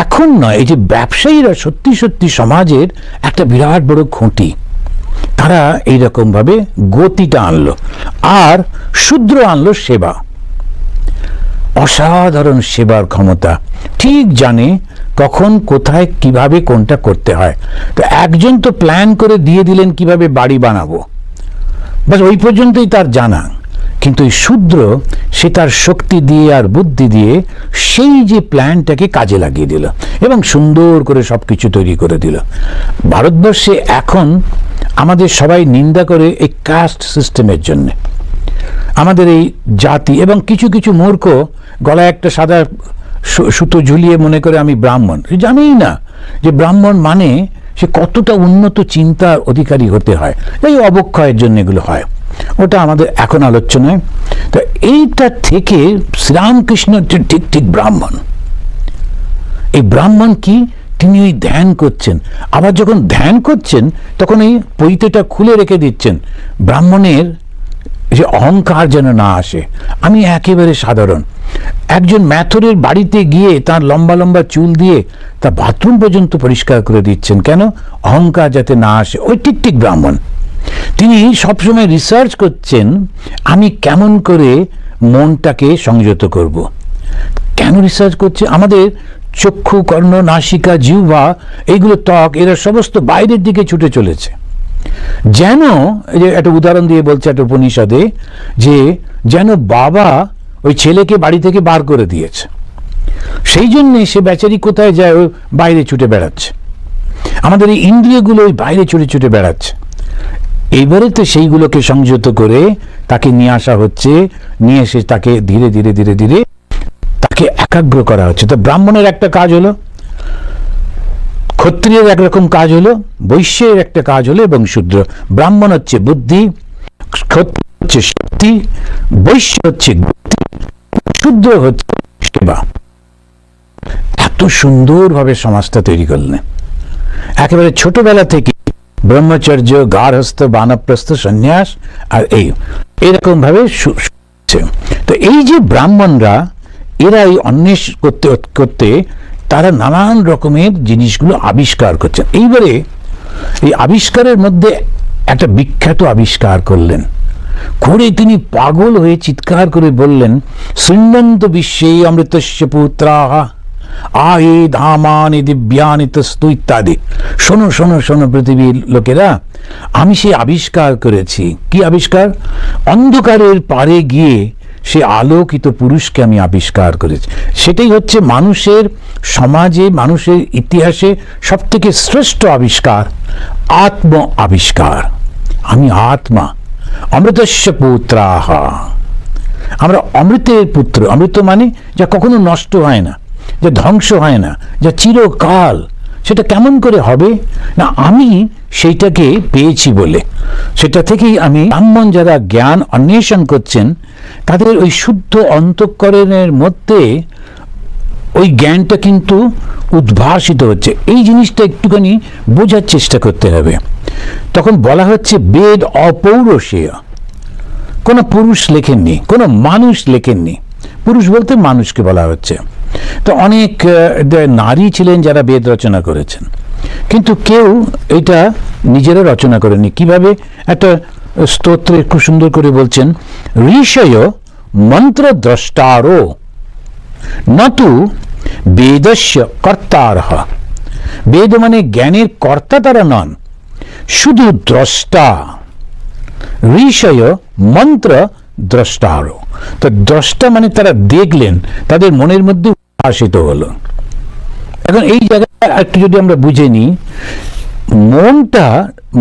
এখন নয়, এই যে ব্যবসায়ীরা সত্যি সত্যি সমাজের একটা বিরাট বড় খুঁটি, তারা এইরকম ভাবে গতিটা আনলো। আর শূদ্র আনলো সেবা, অসাধারণ সেবার ক্ষমতা, ঠিক জানে কখন কোথায় কিভাবে কোনটা করতে হয়। তো একজন তো প্ল্যান করে দিয়ে দিলেন কিভাবে বাড়ি বানাবো, বাস ওই পর্যন্তই তার জানা। কিন্তু এই শূদ্র, সে তার শক্তি দিয়ে আর বুদ্ধি দিয়ে সেই যে প্ল্যানটাকে কাজে লাগিয়ে দিল এবং সুন্দর করে সবকিছু তৈরি করে দিল। ভারতবর্ষে এখন আমাদের সবাই নিন্দা করে এই কাস্ট সিস্টেমের জন্য, আমাদের এই জাতি, এবং কিছু কিছু মূর্খ গলায় একটা সাদা সুতো ঝুলিয়ে মনে করে আমি ব্রাহ্মণ। সে জানেই না যে ব্রাহ্মণ মানে সে কতটা উন্নত চিন্তার অধিকারী হতে হয়। এই অবক্ষয়ের জন্য এগুলো হয়, ওটা আমাদের এখন আলোচনায়। তো এইটা থেকে শ্রীরামকৃষ্ণ ঠিক ঠিক ব্রাহ্মণ। এই ব্রাহ্মণ কি, তিনি ওই ধ্যান করছেন, আবার যখন ধ্যান করছেন তখন এই পৈতেটা খুলে রেখে দিচ্ছেন, ব্রাহ্মণের যে অহংকার যেন না আসে। আমি একেবারে সাধারণ একজন ম্যাথরের বাড়িতে গিয়ে তার লম্বা লম্বা চুল দিয়ে তার বাথরুম পর্যন্ত পরিষ্কার করে দিচ্ছেন, কেন? অহংকার যাতে না আসে। ওই ঠিক ঠিক ব্রাহ্মণ। তিনি সবসময় রিসার্চ করছেন, আমি কেমন করে মনটাকে সংযত করব। কেন রিসার্চ করছে? আমাদের চক্ষু, কর্ণ, নাসিকা, জিহ্বা, এইগুলো ত্বক, এরা সমস্ত বাইরের দিকে ছুটে চলেছে। যেন এই যে একটা উদাহরণ দিয়ে বলছে একটা উপনিষদে, যে যেন বাবা ওই ছেলেকে বাড়ি থেকে বার করে দিয়েছে, সেই জন্যে সে বেচারি কোথায় যায়, ওই বাইরে ছুটে বেড়াচ্ছে। আমাদের এই ইন্দ্রিয়গুলো ওই বাইরে ছুটে ছুটে বেড়াচ্ছে। এইবারে তো সেইগুলোকে সংযত করে তাকে নিয়ে আসা হচ্ছে, নিয়ে এসে তাকে ধীরে ধীরে ধীরে ধীরে তাকে একাগ্র করা হচ্ছে। তো ব্রাহ্মণের একটা কাজ হলো, ক্ষত্রিয়ের একরকম কাজ হলো, বৈশ্যের একটা কাজ হলো, এবং শূদ্র। ব্রাহ্মণ হচ্ছে বুদ্ধি, ক্ষত্রিয় হচ্ছে শক্তি, বৈশ্য হচ্ছে গতি, শূদ্র হচ্ছে সেবা। এত সুন্দরভাবে সমাজটা তৈরি করলেন। একেবারে ছোটবেলা থেকে ব্রহ্মচর্য, গার্হস্থ, বানপ্রস্থ, সন্ন্যাস, আর এইরকম ভাবে। তো এই যে ব্রাহ্মণরা, এরা এই অন্বেষ করতে করতে তারা নানান রকমের জিনিসগুলো আবিষ্কার করছেন। এইবারে এই আবিষ্কারের মধ্যে একটা বিখ্যাত আবিষ্কার করলেন, করে তিনি পাগল হয়ে চিৎকার করে বললেন, শৃণ্বন্ত বিশ্বে অমৃতস্য পুত্রাহ আয়ে ধামানি দিব্যানি তস্তু ইত্যাদি। শোনো শোনো শোনো পৃথিবীর লোকেরা, আমি সে আবিষ্কার করেছি। কি আবিষ্কার? অন্ধকারের পারে গিয়ে সে আলোকিত পুরুষকে আমি আবিষ্কার করেছি। সেটাই হচ্ছে মানুষের সমাজে, মানুষের ইতিহাসে সবথেকে শ্রেষ্ঠ আবিষ্কার, আত্ম আবিষ্কার। আমি আত্মা, অমৃতস্য পুত্রাহ। আমরা অমৃতের পুত্র। অমৃত মানে যা কখনো নষ্ট হয় না, যা ধ্বংস হয় না, যা চিরকাল, সেটা কেমন করে হবে না আমি সেইটাকে পেয়েছি বলে। সেটা থেকেই আমি ব্রাহ্মণ যারা জ্ঞান অন্বেষণ করছেন তাদের ওই শুদ্ধ অন্তঃকরণের মধ্যে ওই জ্ঞানটা কিন্তু উদ্ভাসিত হচ্ছে। এই জিনিসটা একটুখানি বোঝার চেষ্টা করতে হবে। তখন বলা হচ্ছে বেদ অপৌরুষেয়, কোনো পুরুষ লেখেননি, কোনো মানুষ লেখেননি। পুরুষ বলতে মানুষকে বলা হচ্ছে। তো অনেক নারী ছিলেন যারা বেদ রচনা করেছেন, কিন্তু কেউ এটা নিজেরা রচনা করেনি। কিভাবে? একটা স্তোত্রে খুব সুন্দর করে বলছেন, ঋষয় মন্ত্র দ্রষ্টারো নতু বেদস্য কর্তারহ। বেদ মানে জ্ঞানের কর্তা তারা নন, শুধু দ্রষ্টা। ঋষয় মন্ত্র দ্রষ্টারো, তো দ্রষ্টা মানে তারা দেখলেন, তাদের মনের মধ্যে উদ্ভাসিত হলো। এখন এই জায়গায় একটু যদি আমরা বুঝে নিই, মনটা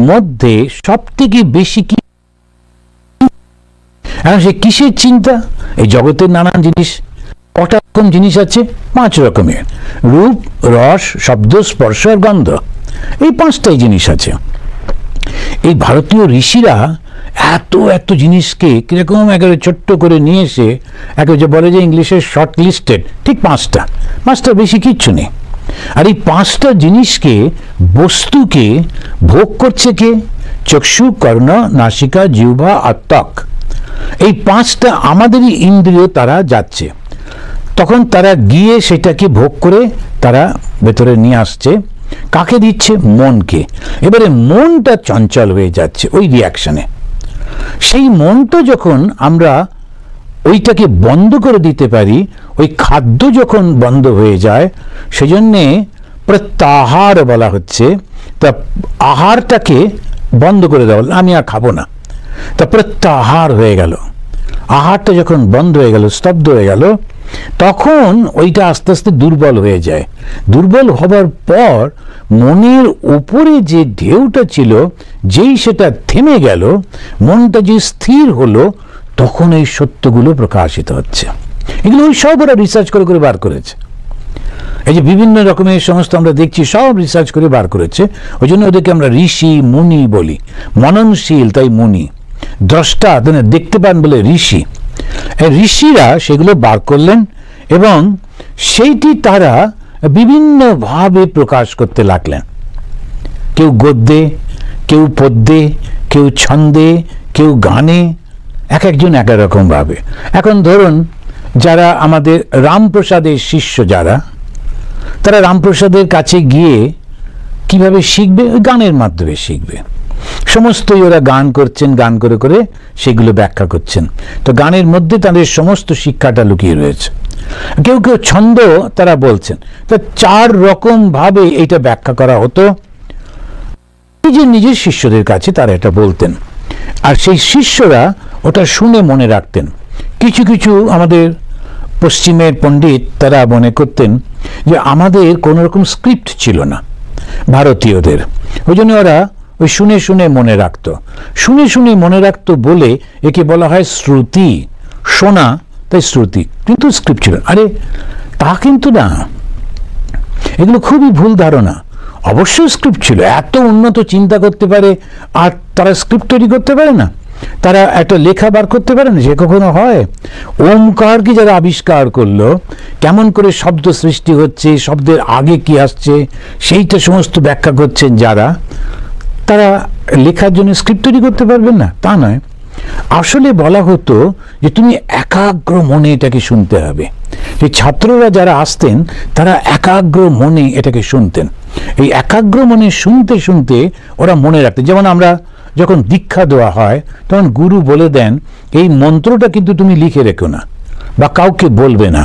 মধ্যে সব থেকে বেশি কি, এখন সে কিসের চিন্তা? এই জগতের নানান জিনিস। কটা রকম জিনিস আছে? 5 রকমের। রূপ, রস, শব্দ, স্পর্শ আর গন্ধ, এই 5টাই জিনিস আছে। এই ভারতীয় ঋষিরা এত এত জিনিসকে কিরকম একেবারে ছোট্ট করে নিয়ে এসে একেবারে যে বলে যে ইংলিশের শর্ট লিস্টেড, ঠিক 5টা বেশি কিচ্ছু নেই। আর এই 5টা জিনিসকে, বস্তুকে ভোগ করছে কে? চক্ষু, কর্ণ, নাসিকা, জিহ্বা আর ত্বক। এই 5টা আমাদেরই ইন্দ্রিয়, তারা যাচ্ছে। তখন তারা গিয়ে সেটাকে ভোগ করে তারা ভেতরে নিয়ে আসছে। কাকে দিচ্ছে? মনকে। এবারে মনটা চঞ্চল হয়ে যাচ্ছে ওই রিয়াকশনে। সেই মনটা যখন আমরা ওইটাকে বন্ধ করে দিতে পারি, ওই খাদ্য যখন বন্ধ হয়ে যায়, সেজন্যে প্রত্যাহার বলা হচ্ছে। তা আহারটাকে বন্ধ করে দেওয়া, আমি আর খাবো না, তা প্রত্যাহার হয়ে গেল। আহারটা যখন বন্ধ হয়ে গেল, স্তব্ধ হয়ে গেল, তখন ওইটা আস্তে আস্তে দুর্বল হয়ে যায়। দুর্বল হবার পর মনের উপরে যে ঢেউটা ছিল, যেই সেটা থেমে গেল, মনটা যে স্থির হলো, তখন এই সত্যগুলো প্রকাশিত হচ্ছে। এগুলো ওই সব ওরা রিসার্চ করে করে বার করেছে। এই যে বিভিন্ন রকমের সমস্ত আমরা দেখছি, সব রিসার্চ করে বার করেছে। ওই জন্য ওদেরকে আমরা ঋষি মুনি বলি। মননশীল তাই মুনি, দ্রষ্টা দেখতে পান বলে ঋষি। ঋষিরা সেগুলো বার করলেন এবং সেইটি তারা বিভিন্নভাবে প্রকাশ করতে লাগলেন। কেউ গদ্যে, কেউ পদ্যে, কেউ ছন্দে, কেউ গানে, এক একজন এক এক রকম ভাবে। এখন ধরুন যারা আমাদের রামপ্রসাদের শিষ্য যারা, তারা রামপ্রসাদের কাছে গিয়ে কিভাবে শিখবে? গানের মাধ্যমে শিখবে। সমস্তই ওরা গান করছেন, গান করে করে সেগুলো ব্যাখ্যা করছেন। তো গানের মধ্যে তাদের সমস্ত শিক্ষাটা লুকিয়ে রয়েছে। কেউ কেউ ছন্দ তারা বলছেন। তা 4 রকম ভাবে এটা ব্যাখ্যা করা হতো। নিজের শিষ্যদের কাছে তারা এটা বলতেন, আর সেই শিষ্যরা ওটা শুনে মনে রাখতেন। কিছু কিছু আমাদের পশ্চিমের পণ্ডিত তারা মনে করতেন যে আমাদের কোনো রকম স্ক্রিপ্ট ছিল না ভারতীয়দের, ওই জন্য ওরা ওই শুনে শুনে মনে রাখতো। শুনে শুনে মনে রাখতো বলে একে বলা হয় শ্রুতি। শোনা তাই শ্রুতি, কিন্তু স্ক্রিপ্ট ছিল। আরে তা কিন্তু না, এগুলো খুবই ভুল ধারণা। অবশ্যই স্ক্রিপ্ট ছিল। এত উন্নত চিন্তা করতে পারে আর তারা স্ক্রিপ্ট তৈরি করতে পারে না? তারা একটা লেখা বার করতে পারে না? যে কখনো হয়? ওমকারকে যারা আবিষ্কার করলো, কেমন করে শব্দ সৃষ্টি হচ্ছে, শব্দের আগে কি আসছে, সেইটা সমস্ত ব্যাখ্যা করছেন যারা, তারা লেখার জন্য স্ক্রিপ্ট তৈরি করতে পারবেন না? তা নয়। আসলে বলা হতো যে তুমি একাগ্র মনে এটাকে শুনতে হবে। এই ছাত্ররা যারা আসতেন তারা একাগ্র মনে এটাকে শুনতেন। এই একাগ্র মনে শুনতে শুনতে ওরা মনে রাখতেন। যেমন আমরা যখন দীক্ষা দেওয়া হয় তখন গুরু বলে দেন এই মন্ত্রটা কিন্তু তুমি লিখে রেখো না বা কাউকে বলবে না,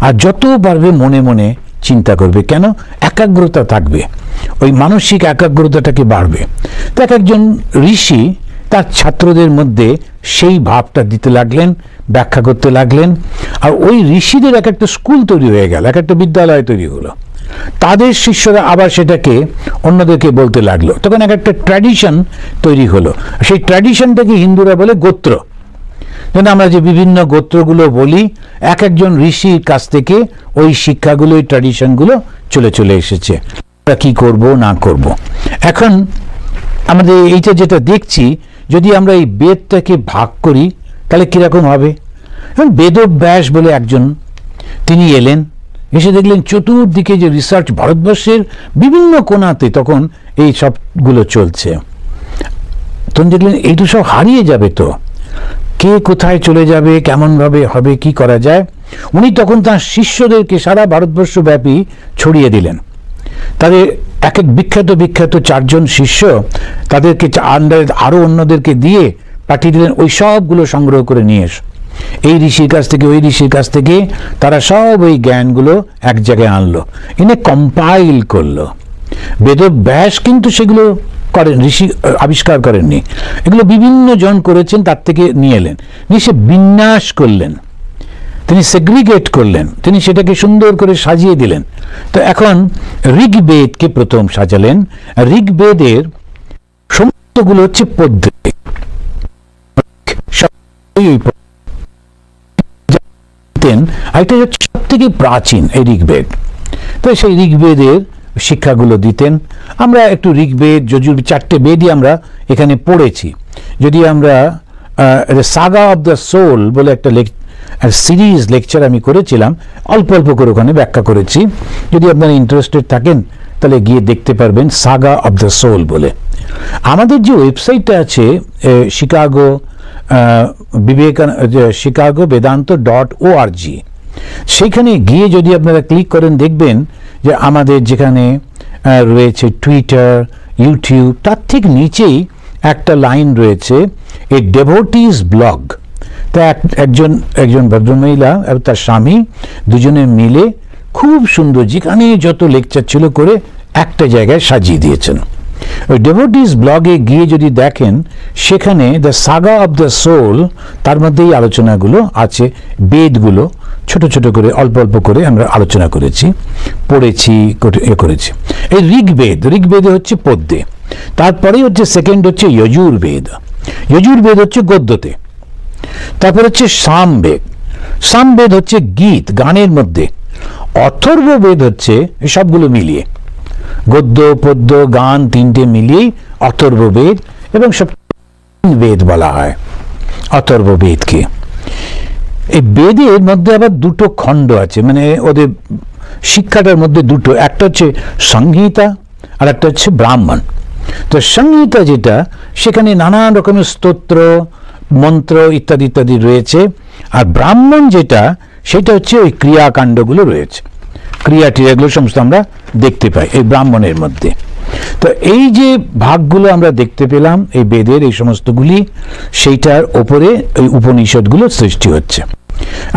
আর যত পারবে মনে মনে চিন্তা করবে। কেন? একাগ্রতা থাকবে, ওই মানসিক একাগ্রতাটাকে বাড়বে। তো এক একজন ঋষি তার ছাত্রদের মধ্যে সেই ভাবটা দিতে লাগলেন, ব্যাখ্যা করতে লাগলেন। আর ওই ঋষিদের এক একটা স্কুল তৈরি হয়ে গেল, এক একটা বিদ্যালয় তৈরি হলো। তাদের শিষ্যরা আবার সেটাকে অন্যদেরকে বলতে লাগলো। তখন এক একটা ট্র্যাডিশন তৈরি হলো। সেই ট্র্যাডিশনটাকে হিন্দুরা বলে গোত্র। যেন আমরা যে বিভিন্ন গোত্রগুলো বলি, এক একজন ঋষির কাছ থেকে ওই শিক্ষাগুলো, ওই ট্র্যাডিশনগুলো চলে চলে এসেছে। আমরা কি করব না করব, এখন আমাদের এইটা যেটা দেখছি, যদি আমরা এই বেদটাকে ভাগ করি তাহলে কিরকম হবে। বেদব্যাস বলে একজন, তিনি এলেন, এসে দেখলেন চতুর্দিকে যে রিসার্চ ভারতবর্ষের বিভিন্ন কোণাতে তখন এই সবগুলো চলছে। তখন দেখলেন এই তো সব হারিয়ে যাবে, তো কে কোথায় চলে যাবে, কেমনভাবে হবে, কি করা যায়। উনি তখন তাঁর শিষ্যদেরকে সারা ভারতবর্ষ ব্যাপী ছড়িয়ে দিলেন। তাদের এক এক বিখ্যাত বিখ্যাত 4 জন শিষ্য, তাদেরকে আরও অন্যদেরকে দিয়ে পাঠিয়ে দিলেন ওই সবগুলো সংগ্রহ করে নিয়ে এসো। এই ঋষির কাছ থেকে ওই ঋষির কাছ থেকে তারা সব ওই জ্ঞানগুলো এক জায়গায় আনলো, এনে কম্পাইল করলো। বেদব্যাস কিন্তু সেগুলো করেন, ঋষি আবিষ্কার করেননি, এগুলো বিভিন্ন জন করেছেন, তার থেকে নিয়ে এলেন, নিয়ে সে বিন্যাস করলেন, তিনি সেগ্রিগেট করলেন, তিনি সেটাকে সুন্দর করে সাজিয়ে দিলেন। তো এখন ঋগ্বেদকে প্রথম সাজালেন। ঋগ্বেদের সমস্তগুলো হচ্ছে পদ্ধতি, এটা হচ্ছে সব থেকে প্রাচীন এই ঋগ্বেদ। তো সেই ঋগ্বেদের শিক্ষাগুলো দিতেন। আমরা একটু ঋগ্বেদ, যজুর, 4টে বেদই আমরা এখানে পড়েছি। যদি আমরা সাগা অফ দ্য সোল বলে একটা সিরিজ লেকচার আমি করেছিলাম, অল্প অল্প করে ওখানে ব্যাখ্যা করেছি। যদি আপনারা ইন্টারেস্টেড থাকেন তাহলে গিয়ে দেখতে পারবেন, সাগা অফ দ্য সোল বলে। আমাদের যে ওয়েবসাইটটা আছে শিকাগো বেদান্ত .org, সেইখানে গিয়ে যদি আপনারা ক্লিক করেন দেখবেন যে আমাদের যেখানে রয়েছে টুইটার, ইউটিউব, তার ঠিক নিচেই একটা লাইন রয়েছে এ ডেভোটিস ব্লগ। তা একজন ভদ্রমহিলা এবং তার স্বামী দুজনে মিলে খুব সুন্দর যেখানে যত লেকচার ছিল করে একটা জায়গায় সাজিয়ে দিয়েছেন। ওই ডেভোটিস ব্লগে গিয়ে যদি দেখেন, সেখানে the saga of the soul, তার মধ্যে এই আলোচনাগুলো আছে। বেদগুলো ছোট ছোট করে অল্প অল্প করে আমরা আলোচনা করেছি, পড়েছি, করেছি। এই ঋগ্বেদে হচ্ছে পদ্যে, তারপরে হচ্ছে সেকেন্ড হচ্ছে যজুর্বেদ। যজুর্বেদ হচ্ছে গদ্যতে, তারপর হচ্ছে সামবেদ হচ্ছে গীত, গানের মধ্যে। অথর্ববেদ হচ্ছে সবগুলো মিলিয়ে, গদ্য, পদ্য, গান 3টে মিলিয়েই অথর্ববেদ, এবং সব বেদ বলা হয় অথর্ববেদকে। এই বেদের মধ্যে আবার 2টো খণ্ড আছে, মানে ওদের শিক্ষাটার মধ্যে 2টো, একটা হচ্ছে সংহিতা আর একটা হচ্ছে ব্রাহ্মণ। তো সংহিতা যেটা, সেখানে নানান রকমের স্তোত্র, মন্ত্র ইত্যাদি ইত্যাদি রয়েছে। আর ব্রাহ্মণ যেটা, সেটা হচ্ছে ওই ক্রিয়াকাণ্ডগুলো রয়েছে, ক্রিয়াটিয়াগুলো সমস্ত আমরা দেখতে পাই এই ব্রাহ্মণের মধ্যে। তো এই যে ভাগগুলো আমরা দেখতে পেলাম এই বেদের, এই সমস্তগুলি, সেইটার ওপরে এই উপনিষদগুলো সৃষ্টি হচ্ছে।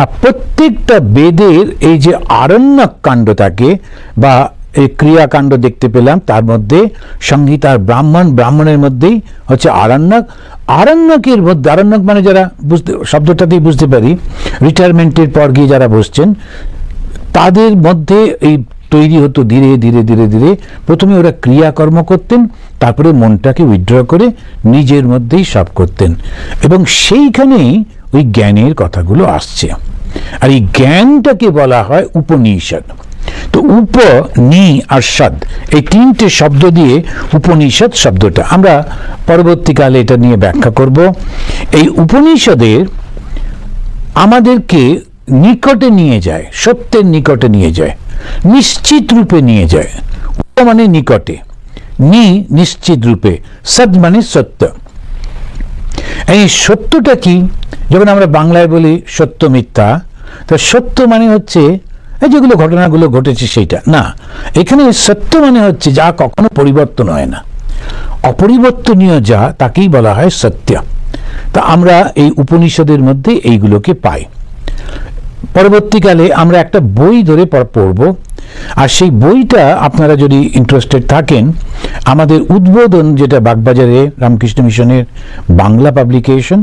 আর প্রত্যেকটা বেদের এই যে আরণ্যক কাণ্ড থাকে বা এই ক্রিয়াকাণ্ড দেখতে পেলাম, তার মধ্যে সংহিতার ব্রাহ্মণের মধ্যেই হচ্ছে আরণ্যক। আরণ্যকের মধ্যে, আরণ্যক মানে যারা শব্দটাতেই বুঝতে পারি, রিটায়ারমেন্টের পর গিয়ে যারা বসছেন, তাদের মধ্যে এই তৈরি হতো ধীরে ধীরে ধীরে ধীরে। প্রথমে ওরা ক্রিয়াকর্ম করতেন, তারপরে মনটাকে উইথড্র করে নিজের মধ্যেই সব করতেন, এবং সেইখানেই ওই জ্ঞানের কথাগুলো আসছে। আর এই জ্ঞানটাকে বলা হয় উপনিষদ। তো উপ, নি আর সদ, এই 3টে শব্দ দিয়ে উপনিষদ শব্দটা, আমরা পরবর্তীকালে এটা নিয়ে ব্যাখ্যা করব। এই উপনিষদের আমাদেরকে নিকটে নিয়ে যায়, সত্যের নিকটে নিয়ে যায়, নিশ্চিত রূপে নিয়ে যায়। উপ মানে নিকটে, নি নিশ্চিত রূপে, সদ মানে সত্য। এই সত্যটা কি? যখন আমরা বাংলায় বলি সত্য মিথ্যা, তো সত্য মানে হচ্ছে যেগুলো ঘটনাগুলো ঘটেছে সেইটা না। এখানে সত্য মানে হচ্ছে যা কখনো পরিবর্তন হয় না, অপরিবর্তনীয় যা, তাকেই বলা হয় সত্য। তা আমরা এই উপনিষদের মধ্যে এইগুলোকে পাই। পরবর্তীকালে আমরা একটা বই ধরে পড়ব, আর সেই বইটা আপনারা যদি ইন্টারেস্টেড থাকেন, আমাদের উদ্বোধন যেটা বাগবাজারে রামকৃষ্ণ মিশনের বাংলা পাবলিকেশন,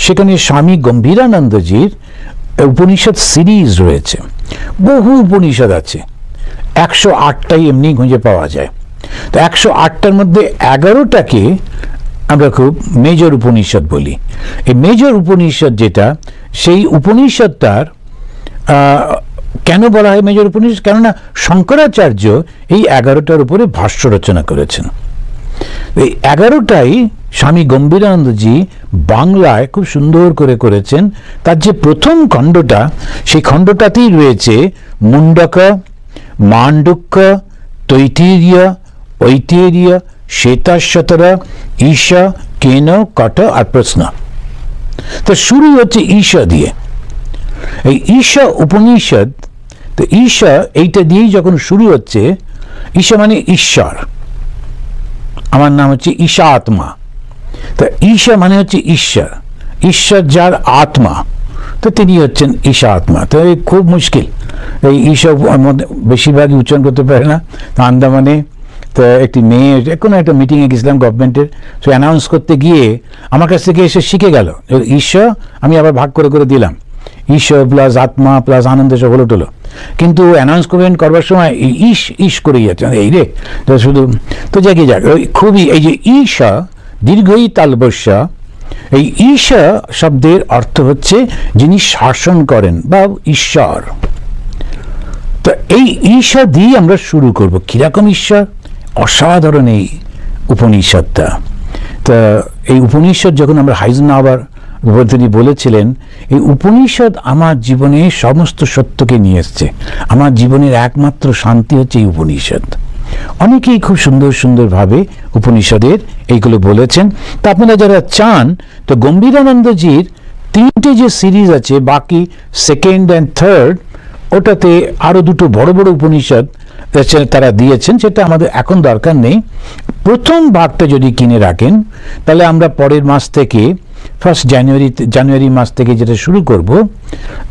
সেখানে স্বামী গম্ভীরানন্দজির উপনিষদ সিরিজ রয়েছে। বহু উপনিষদ আছে, 108টাই এমনি খুঁজে পাওয়া যায়। তো 108টার মধ্যে 11টাকে আমরা খুব মেজর উপনিষদ বলি। এই মেজর উপনিষদ যেটা, সেই উপনিষদটার কেন বলা হয় মেজর উপনিষদ? কেননা শঙ্করাচার্য এই 11টার উপরে ভাষ্য রচনা করেছেন। এই 11টাই স্বামী গম্ভীরানন্দজি বাংলায় খুব সুন্দর করে করেছেন। তার যে প্রথম খণ্ডটা, সেই খণ্ডটাতেই রয়েছে মুন্ডক, মান্ডুক্য, তৈতিরীয়, ঐতিহ্য, শ্বেতাশ্বতরা, ঈশা, কেন, কট আর প্রশ্ন। তো শুরু হচ্ছে ঈশা দিয়ে। এই ঈশা উপনিষদ, তো ঈশা এইটা দিয়েই যখন শুরু হচ্ছে, ঈশা মানে ঈশ্বর, আমার নাম হচ্ছে ঈশা আত্মা। তো ঈশা মানে হচ্ছে ঈশ্বর, ঈশ্বর যার আত্মা, তো তিনি হচ্ছেন ঈশা আত্মা। তো এই খুব মুশকিল, এই ঈশা বেশিরভাগই উচ্চারণ করতে পারে না। তো আন্দামানে তো একটি মেয়ে কোনো একটা মিটিংয়ে গেছিলাম গভর্নমেন্টের, সে অ্যানাউন্স করতে গিয়ে আমার কাছ থেকে এসে শিখে গেল ঈশ্বর, আমি আবার ভাগ করে করে দিলাম, ঈশ্বর প্লাস আত্মা প্লাস আনন্দ সব হলো টলো। কিন্তু অ্যানাউন্সমেন্ট করবার সময় ঈশ করেই যাচ্ছে, এই রে শুধু। তো যাকে যাক, ওই খুবই এই যে ঈশা দীর্ঘই তালবস্যা, এই ঈশা শব্দের অর্থ হচ্ছে যিনি শাসন করেন বা ঈশ্বর। তো এই ঈশা দিয়ে আমরা শুরু করব। কিরকম ঈশ্বর? অসাধারণ এই উপনিষদটা। তা এই উপনিষদ যখন আমরা হাইজেনহাওয়ার তিনি বলেছিলেন, এই উপনিষদ আমার জীবনে সমস্ত সত্যকে নিয়ে এসছে, আমার জীবনের একমাত্র শান্তি হচ্ছে এই উপনিষদ। অনেকেই খুব সুন্দর সুন্দরভাবে উপনিষদের এইগুলো বলেছেন। তা আপনারা যারা চান, তো গম্ভীরানন্দজির 3টে যে সিরিজ আছে, বাকি সেকেন্ড অ্যান্ড থার্ড, ওটাতে আরও 2টো বড় বড় উপনিষদ তারা দিয়েছেন, সেটা আমাদের এখন দরকার নেই। প্রথম ভাগটা যদি কিনে রাখেন, তাহলে আমরা পরের মাস থেকে, ফার্স্ট জানুয়ারি মাস থেকে যেটা শুরু করব,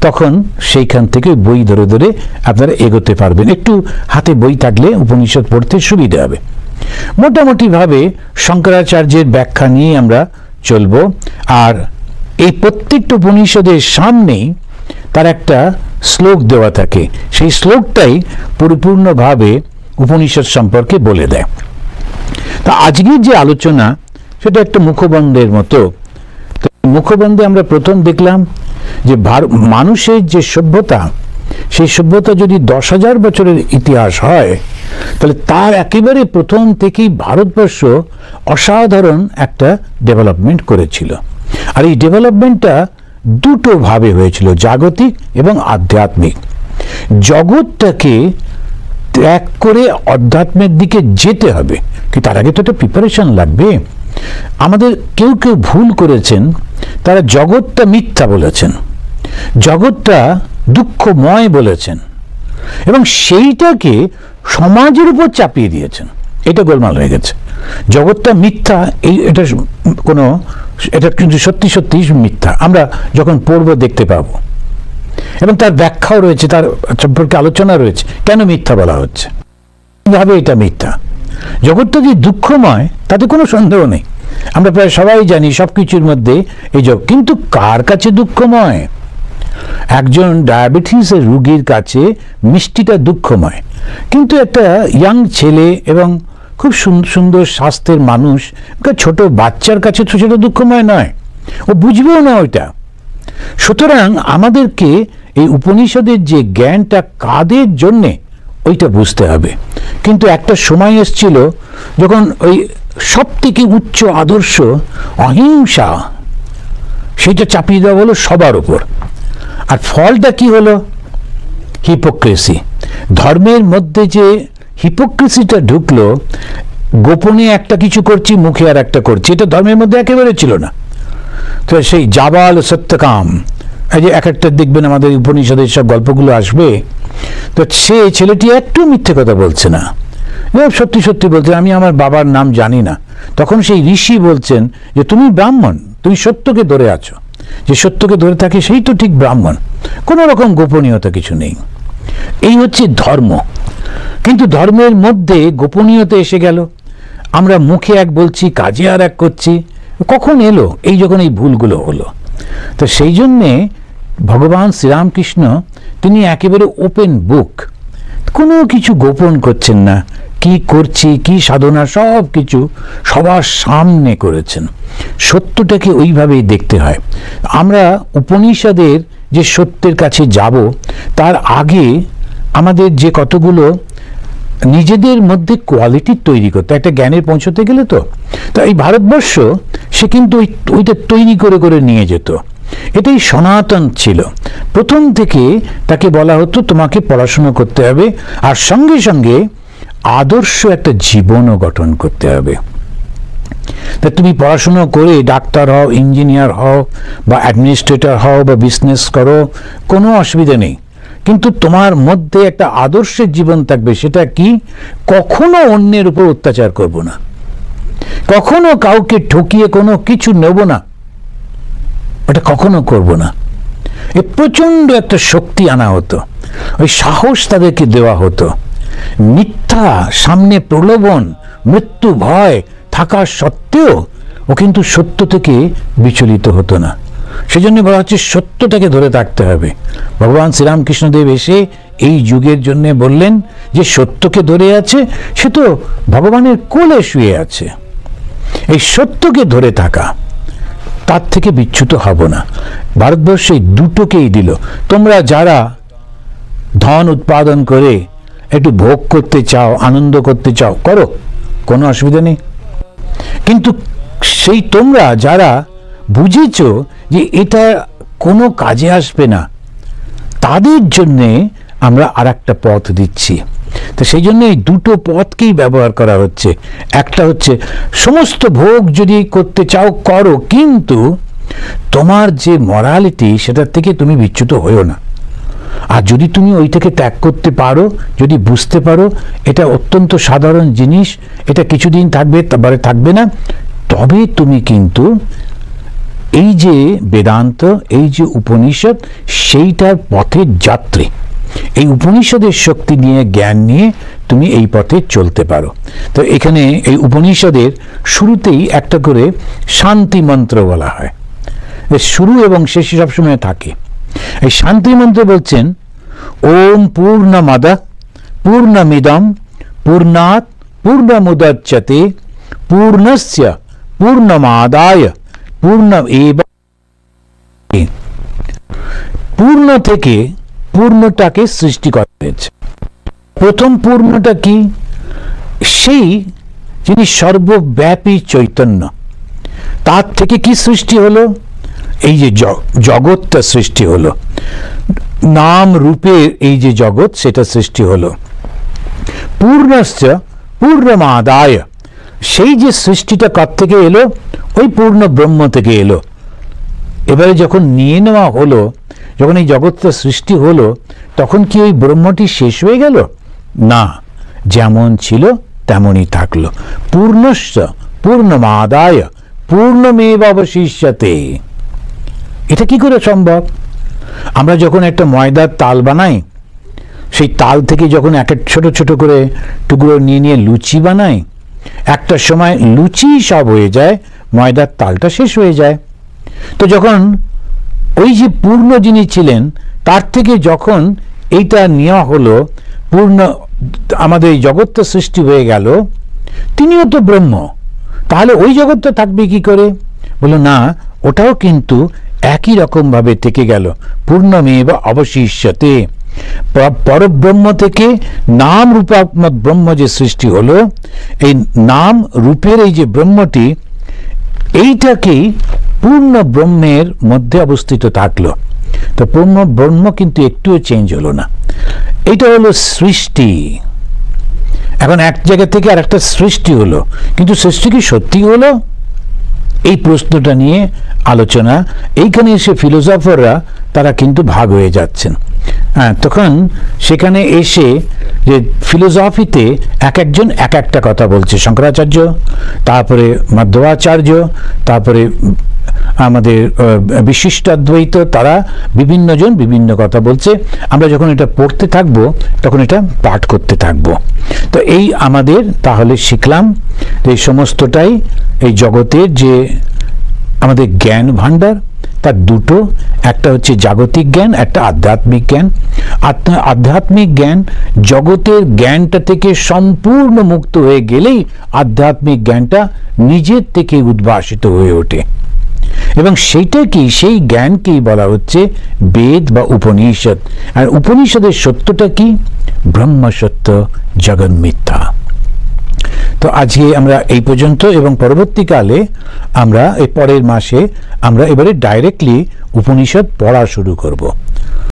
তখন সেইখান থেকে বই ধরে ধরে আপনারা এগোতে পারবেন। একটু হাতে বই থাকলে উপনিষদ পড়তে সুবিধা হবে। মোটামুটিভাবে শঙ্করাচার্যের ব্যাখ্যা নিয়ে আমরা চলব। আর এই প্রত্যেকটা উপনিষদের সামনেই তার একটা শ্লোক দেওয়া থাকে, সেই শ্লোকটাই পরিপূর্ণভাবে উপনিষদ সম্পর্কে বলে দেয়। তা আজকের যে আলোচনা, সেটা একটা মুখবন্ধের মতো। মুখবন্ধে আমরা প্রথম দেখলাম যে মানুষের যে সভ্যতা, সেই সভ্যতা যদি 10,000 বছরের ইতিহাস হয়, তাহলে তার একেবারে প্রথম থেকেই ভারতবর্ষ অসাধারণ একটা ডেভেলপমেন্ট করেছিল। আর এই ডেভেলপমেন্টটা 2টো ভাবে হয়েছিল, জাগতিক এবং আধ্যাত্মিক। জগৎটাকে ত্যাগ করে অধ্যাত্মের দিকে যেতে হবে, কি তার আগে তো একটা প্রিপারেশন লাগবে। আমাদের কেউ কেউ ভুল করেছেন, তারা জগৎটা মিথ্যা বলেছেন, জগৎটা দুঃখময় বলেছেন, এবং সেইটাকে সমাজের উপর চাপিয়ে দিয়েছেন। এটা গোলমাল হয়ে গেছে। জগৎটা মিথ্যা, এটা কিন্তু সত্যি সত্যি মিথ্যা। আমরা যখন পড়ব দেখতে পাবো, এবং তার ব্যাখ্যাও রয়েছে, তার সম্পর্কে আলোচনা রয়েছে, কেন মিথ্যা বলা হচ্ছে, কিভাবে এটা মিথ্যা। জগৎটা যে দুঃখময় তাতে কোনো সন্দেহ নেই, আমরা প্রায় সবাই জানি সবকিছুর মধ্যে এই জগৎ। কিন্তু কার কাছে দুঃখময়? একজন ডায়াবেটিসের রোগীর কাছে মিষ্টিটা দুঃখময়, কিন্তু একটা ইয়াং ছেলে এবং খুব সুন্দর স্বাস্থ্যের মানুষ, ছোট বাচ্চার কাছে তো সেটা দুঃখময় নয়, ও বুঝবেও না ওইটা। সুতরাং আমাদেরকে এই উপনিষদের যে জ্ঞানটা কাদের জন্যে, ওইটা বুঝতে হবে। কিন্তু একটা সময় এসেছিল যখন ওই সব থেকে উচ্চ আদর্শ অহিংসা, সেটা চাপিয়ে দেওয়া হলো সবার উপর। আর ফলটা কি হলো? হিপোক্রেসি। ধর্মের মধ্যে যে হিপোক্রেসিটা ঢুকলো, গোপনে একটা কিছু করছি, মুখে আর একটা করছি, এটা ধর্মের মধ্যে একেবারে ছিল না। তো সেই জাবাল সত্যকাম, এই যে এক একটা দেখবেন আমাদের উপনিষদের সব গল্পগুলো আসবে, তো সে ছেলেটি একটু মিথ্যে কথা বলছে না, সত্যি সত্যি বলছে, আমি আমার বাবার নাম জানি না। তখন সেই ঋষি বলছেন যে তুমি ব্রাহ্মণ, তুমি সত্যকে ধরে আছো, যে সত্যকে ধরে থাকে সেই তো ঠিক ব্রাহ্মণ, কোনো রকম গোপনীয়তা কিছু নেই। এই হচ্ছে ধর্ম। কিন্তু ধর্মের মধ্যে গোপনীয়তা এসে গেল, আমরা মুখে এক বলছি, কাজে আর এক করছি। কখন এলো এই যখন এই ভুলগুলো হলো? তো সেই জন্যে ভগবান শ্রীরামকৃষ্ণ তিনি একেবারে ওপেন বুক, কোনো কিছু গোপন করছেন না, কি করছি, কি সাধনা, সব কিছু সবার সামনে করেছেন। সত্যটাকে ওইভাবেই দেখতে হয়। আমরা উপনিষদের যে সত্যের কাছে যাব, তার আগে আমাদের যে কতগুলো নিজেদের মধ্যে কোয়ালিটি তৈরি করতে, একটা জ্ঞানের পৌঁছতে গেলে তো এই ভারতবর্ষ সে কিন্তু ওইটা তৈরি করে করে নিয়ে যেত। এটাই সনাতন ছিল। প্রথম থেকে তাকে বলা হতো তোমাকে পড়াশোনা করতে হবে, আর সঙ্গে সঙ্গে আদর্শ একটা জীবনও গঠন করতে হবে। তা তুমি পড়াশোনা করে ডাক্তার হও, ইঞ্জিনিয়ার হও, বা অ্যাডমিনিস্ট্রেটর হও, বা বিজনেস করো, কোনো অসুবিধা নেই, কিন্তু তোমার মধ্যে একটা আদর্শের জীবন থাকবে। সেটা কি? কখনো অন্যের উপর অত্যাচার করব না, কখনো কাউকে ঠকিয়ে কোনো কিছু নেব না, ওটা কখনো করব না। এ প্রচন্ড একটা শক্তি আনা হতো, ওই সাহস তাদেরকে দেওয়া হতো। মিথ্যা, সামনে প্রলোভন, মৃত্যু ভয় থাকা সত্ত্বেও ও কিন্তু সত্য থেকে বিচলিত হতো না। সেজন্য বলা হচ্ছে সত্যটাকে ধরে থাকতে হবে। ভগবান শ্রীরামকৃষ্ণদেব এসে এই যুগের জন্য বললেন যে সত্যকে ধরে আছে সে তো ভগবানের কোলে শুয়ে আছে। এই সত্যকে ধরে থাকা, তার থেকে বিচ্যুত হব না। ভারতবর্ষে দুটোকেই দিল। তোমরা যারা ধন উৎপাদন করে একটু ভোগ করতে চাও, আনন্দ করতে চাও, করো, কোনো অসুবিধা নেই। কিন্তু সেই তোমরা যারা বুঝেছ যে এটা কোনো কাজে আসবে না, তাদের জন্যে আমরা আর একটা পথ দিচ্ছি। তো সেই জন্য এই দুটো পথকেই ব্যবহার করা হচ্ছে। একটা হচ্ছে সমস্ত ভোগ যদি করতে চাও করো, কিন্তু তোমার যে মরালিটি সেটার থেকে তুমি বিচ্যুত হয়েও না। আর যদি তুমি ওইটাকে ত্যাগ করতে পারো, যদি বুঝতে পারো এটা অত্যন্ত সাধারণ জিনিস, এটা কিছুদিন থাকবে, তারপরে থাকবে না, তবে তুমি কিন্তু এই যে বেদান্ত, এই যে উপনিষদ, সেইটার পথের যাত্রী। এই উপনিষদের শক্তি নিয়ে, জ্ঞান নিয়ে তুমি এই পথে চলতে পারো। তো এখানে এই উপনিষদের শুরুতেই একটা করে শান্তি মন্ত্র বলা হয়। শুরু এবং শেষে সবসময় থাকে। এই শান্তি মন্ত্র বলছেন ওম পূর্ণমদ পূর্ণমিদম পূর্ণাৎ পূর্ণমুদচ্যতে পূর্ণস্য পূর্ণমাদায় পূর্ণমেব। পূর্ণ থেকে পূর্ণটাকে সৃষ্টি করা হয়েছে। প্রথম পূর্ণটা কি? সেই যিনি সর্বব্যাপী চৈতন্য, তার থেকে কি সৃষ্টি হলো? এই যে জগৎটা সৃষ্টি হলো, নাম রূপের এই যে জগৎ, সেটা সৃষ্টি হলো। পূর্ণস্য পূর্ণমাদায়, সেই যে সৃষ্টিটা কার থেকে এলো? ওই পূর্ণ ব্রহ্ম থেকে এলো। এবারে যখন নিয়ে নেওয়া হলো, যখন এই জগৎটা সৃষ্টি হলো, তখন কি ওই ব্রহ্মটি শেষ হয়ে গেল? না, যেমন ছিল তেমনই থাকলো। পূর্ণস্য পূর্ণমাদায় পূর্ণমেব অবশিষ্যতে। এটা কি করে সম্ভব? আমরা যখন একটা ময়দার তাল বানাই, সেই তাল থেকে যখন এক ছোট ছোট করে টুকরো নিয়ে নিয়ে লুচি বানাই, একটা সময় লুচি সব হয়ে যায়, ময়দার তালটা শেষ হয়ে যায়। তো যখন ওই যে পূর্ণ যিনি ছিলেন, তার থেকে যখন এইটা নেওয়া হলো, পূর্ণ আমাদের এই জগৎটা সৃষ্টি হয়ে গেল, তিনিও তো ব্রহ্ম, তাহলে ওই জগৎটা থাকবে কি করে? বলো না, ওটাও কিন্তু একই রকম ভাবে থেকে গেল। পূর্ণমেব অবশিষ্যতে। পরব্রহ্ম থেকে নাম রূপাত্মক ব্রহ্ম যে সৃষ্টি হলো, এই নাম রূপের এই যে ব্রহ্মটি, এইটাকেই পূর্ণ ব্রহ্মের মধ্যে অবস্থিত থাকলো। তো পূর্ণ ব্রহ্ম কিন্তু একটুও চেঞ্জ হলো না। এটা হলো সৃষ্টি। এখন এক জায়গা থেকে আর একটা সৃষ্টি হলো, কিন্তু সৃষ্টি কি সত্যি হলো? এই প্রশ্নটা নিয়ে আলোচনা। এইখানে এসে ফিলোসফাররা তারা কিন্তু ভাগ হয়ে যাচ্ছেন। হ্যাঁ, তখন সেখানে এসে যে ফিলোসফিতে এক একজন এক একটা কথা বলছে। শঙ্করাচার্য, তারপরে মাধবাচার্য, তারপরে আমাদের বিশিষ্টাদ্বৈত, তারা বিভিন্ন জন বিভিন্ন কথা বলছে। আমরা যখন এটা পড়তে থাকব, তখন এটা পাঠ করতে থাকব। তো এই আমাদের তাহলে শিখলাম এই সমস্তটাই এই জগতের যে আমাদের জ্ঞান ভাণ্ডার, তার দুটো, একটা হচ্ছে জাগতিক জ্ঞান, একটা আধ্যাত্মিক জ্ঞান। আধ্যাত্মিক জ্ঞান জগতের জ্ঞানটা থেকে সম্পূর্ণ মুক্ত হয়ে গেলেই আধ্যাত্মিক জ্ঞানটা নিজের থেকে উদ্ভাসিত হয়ে ওঠে, এবং সেইটাকেই, সেই জ্ঞানকেই বলা হচ্ছে বেদ বা উপনিষদ। আর উপনিষদের সত্যটা কি? ব্রহ্ম সত্য, জগৎ মিথ্যা। তো আজকে আমরা এই পর্যন্ত, এবং পরবর্তীকালে আমরা এই পরের মাসে আমরা এবারে ডাইরেক্টলি উপনিষদ পড়া শুরু করব।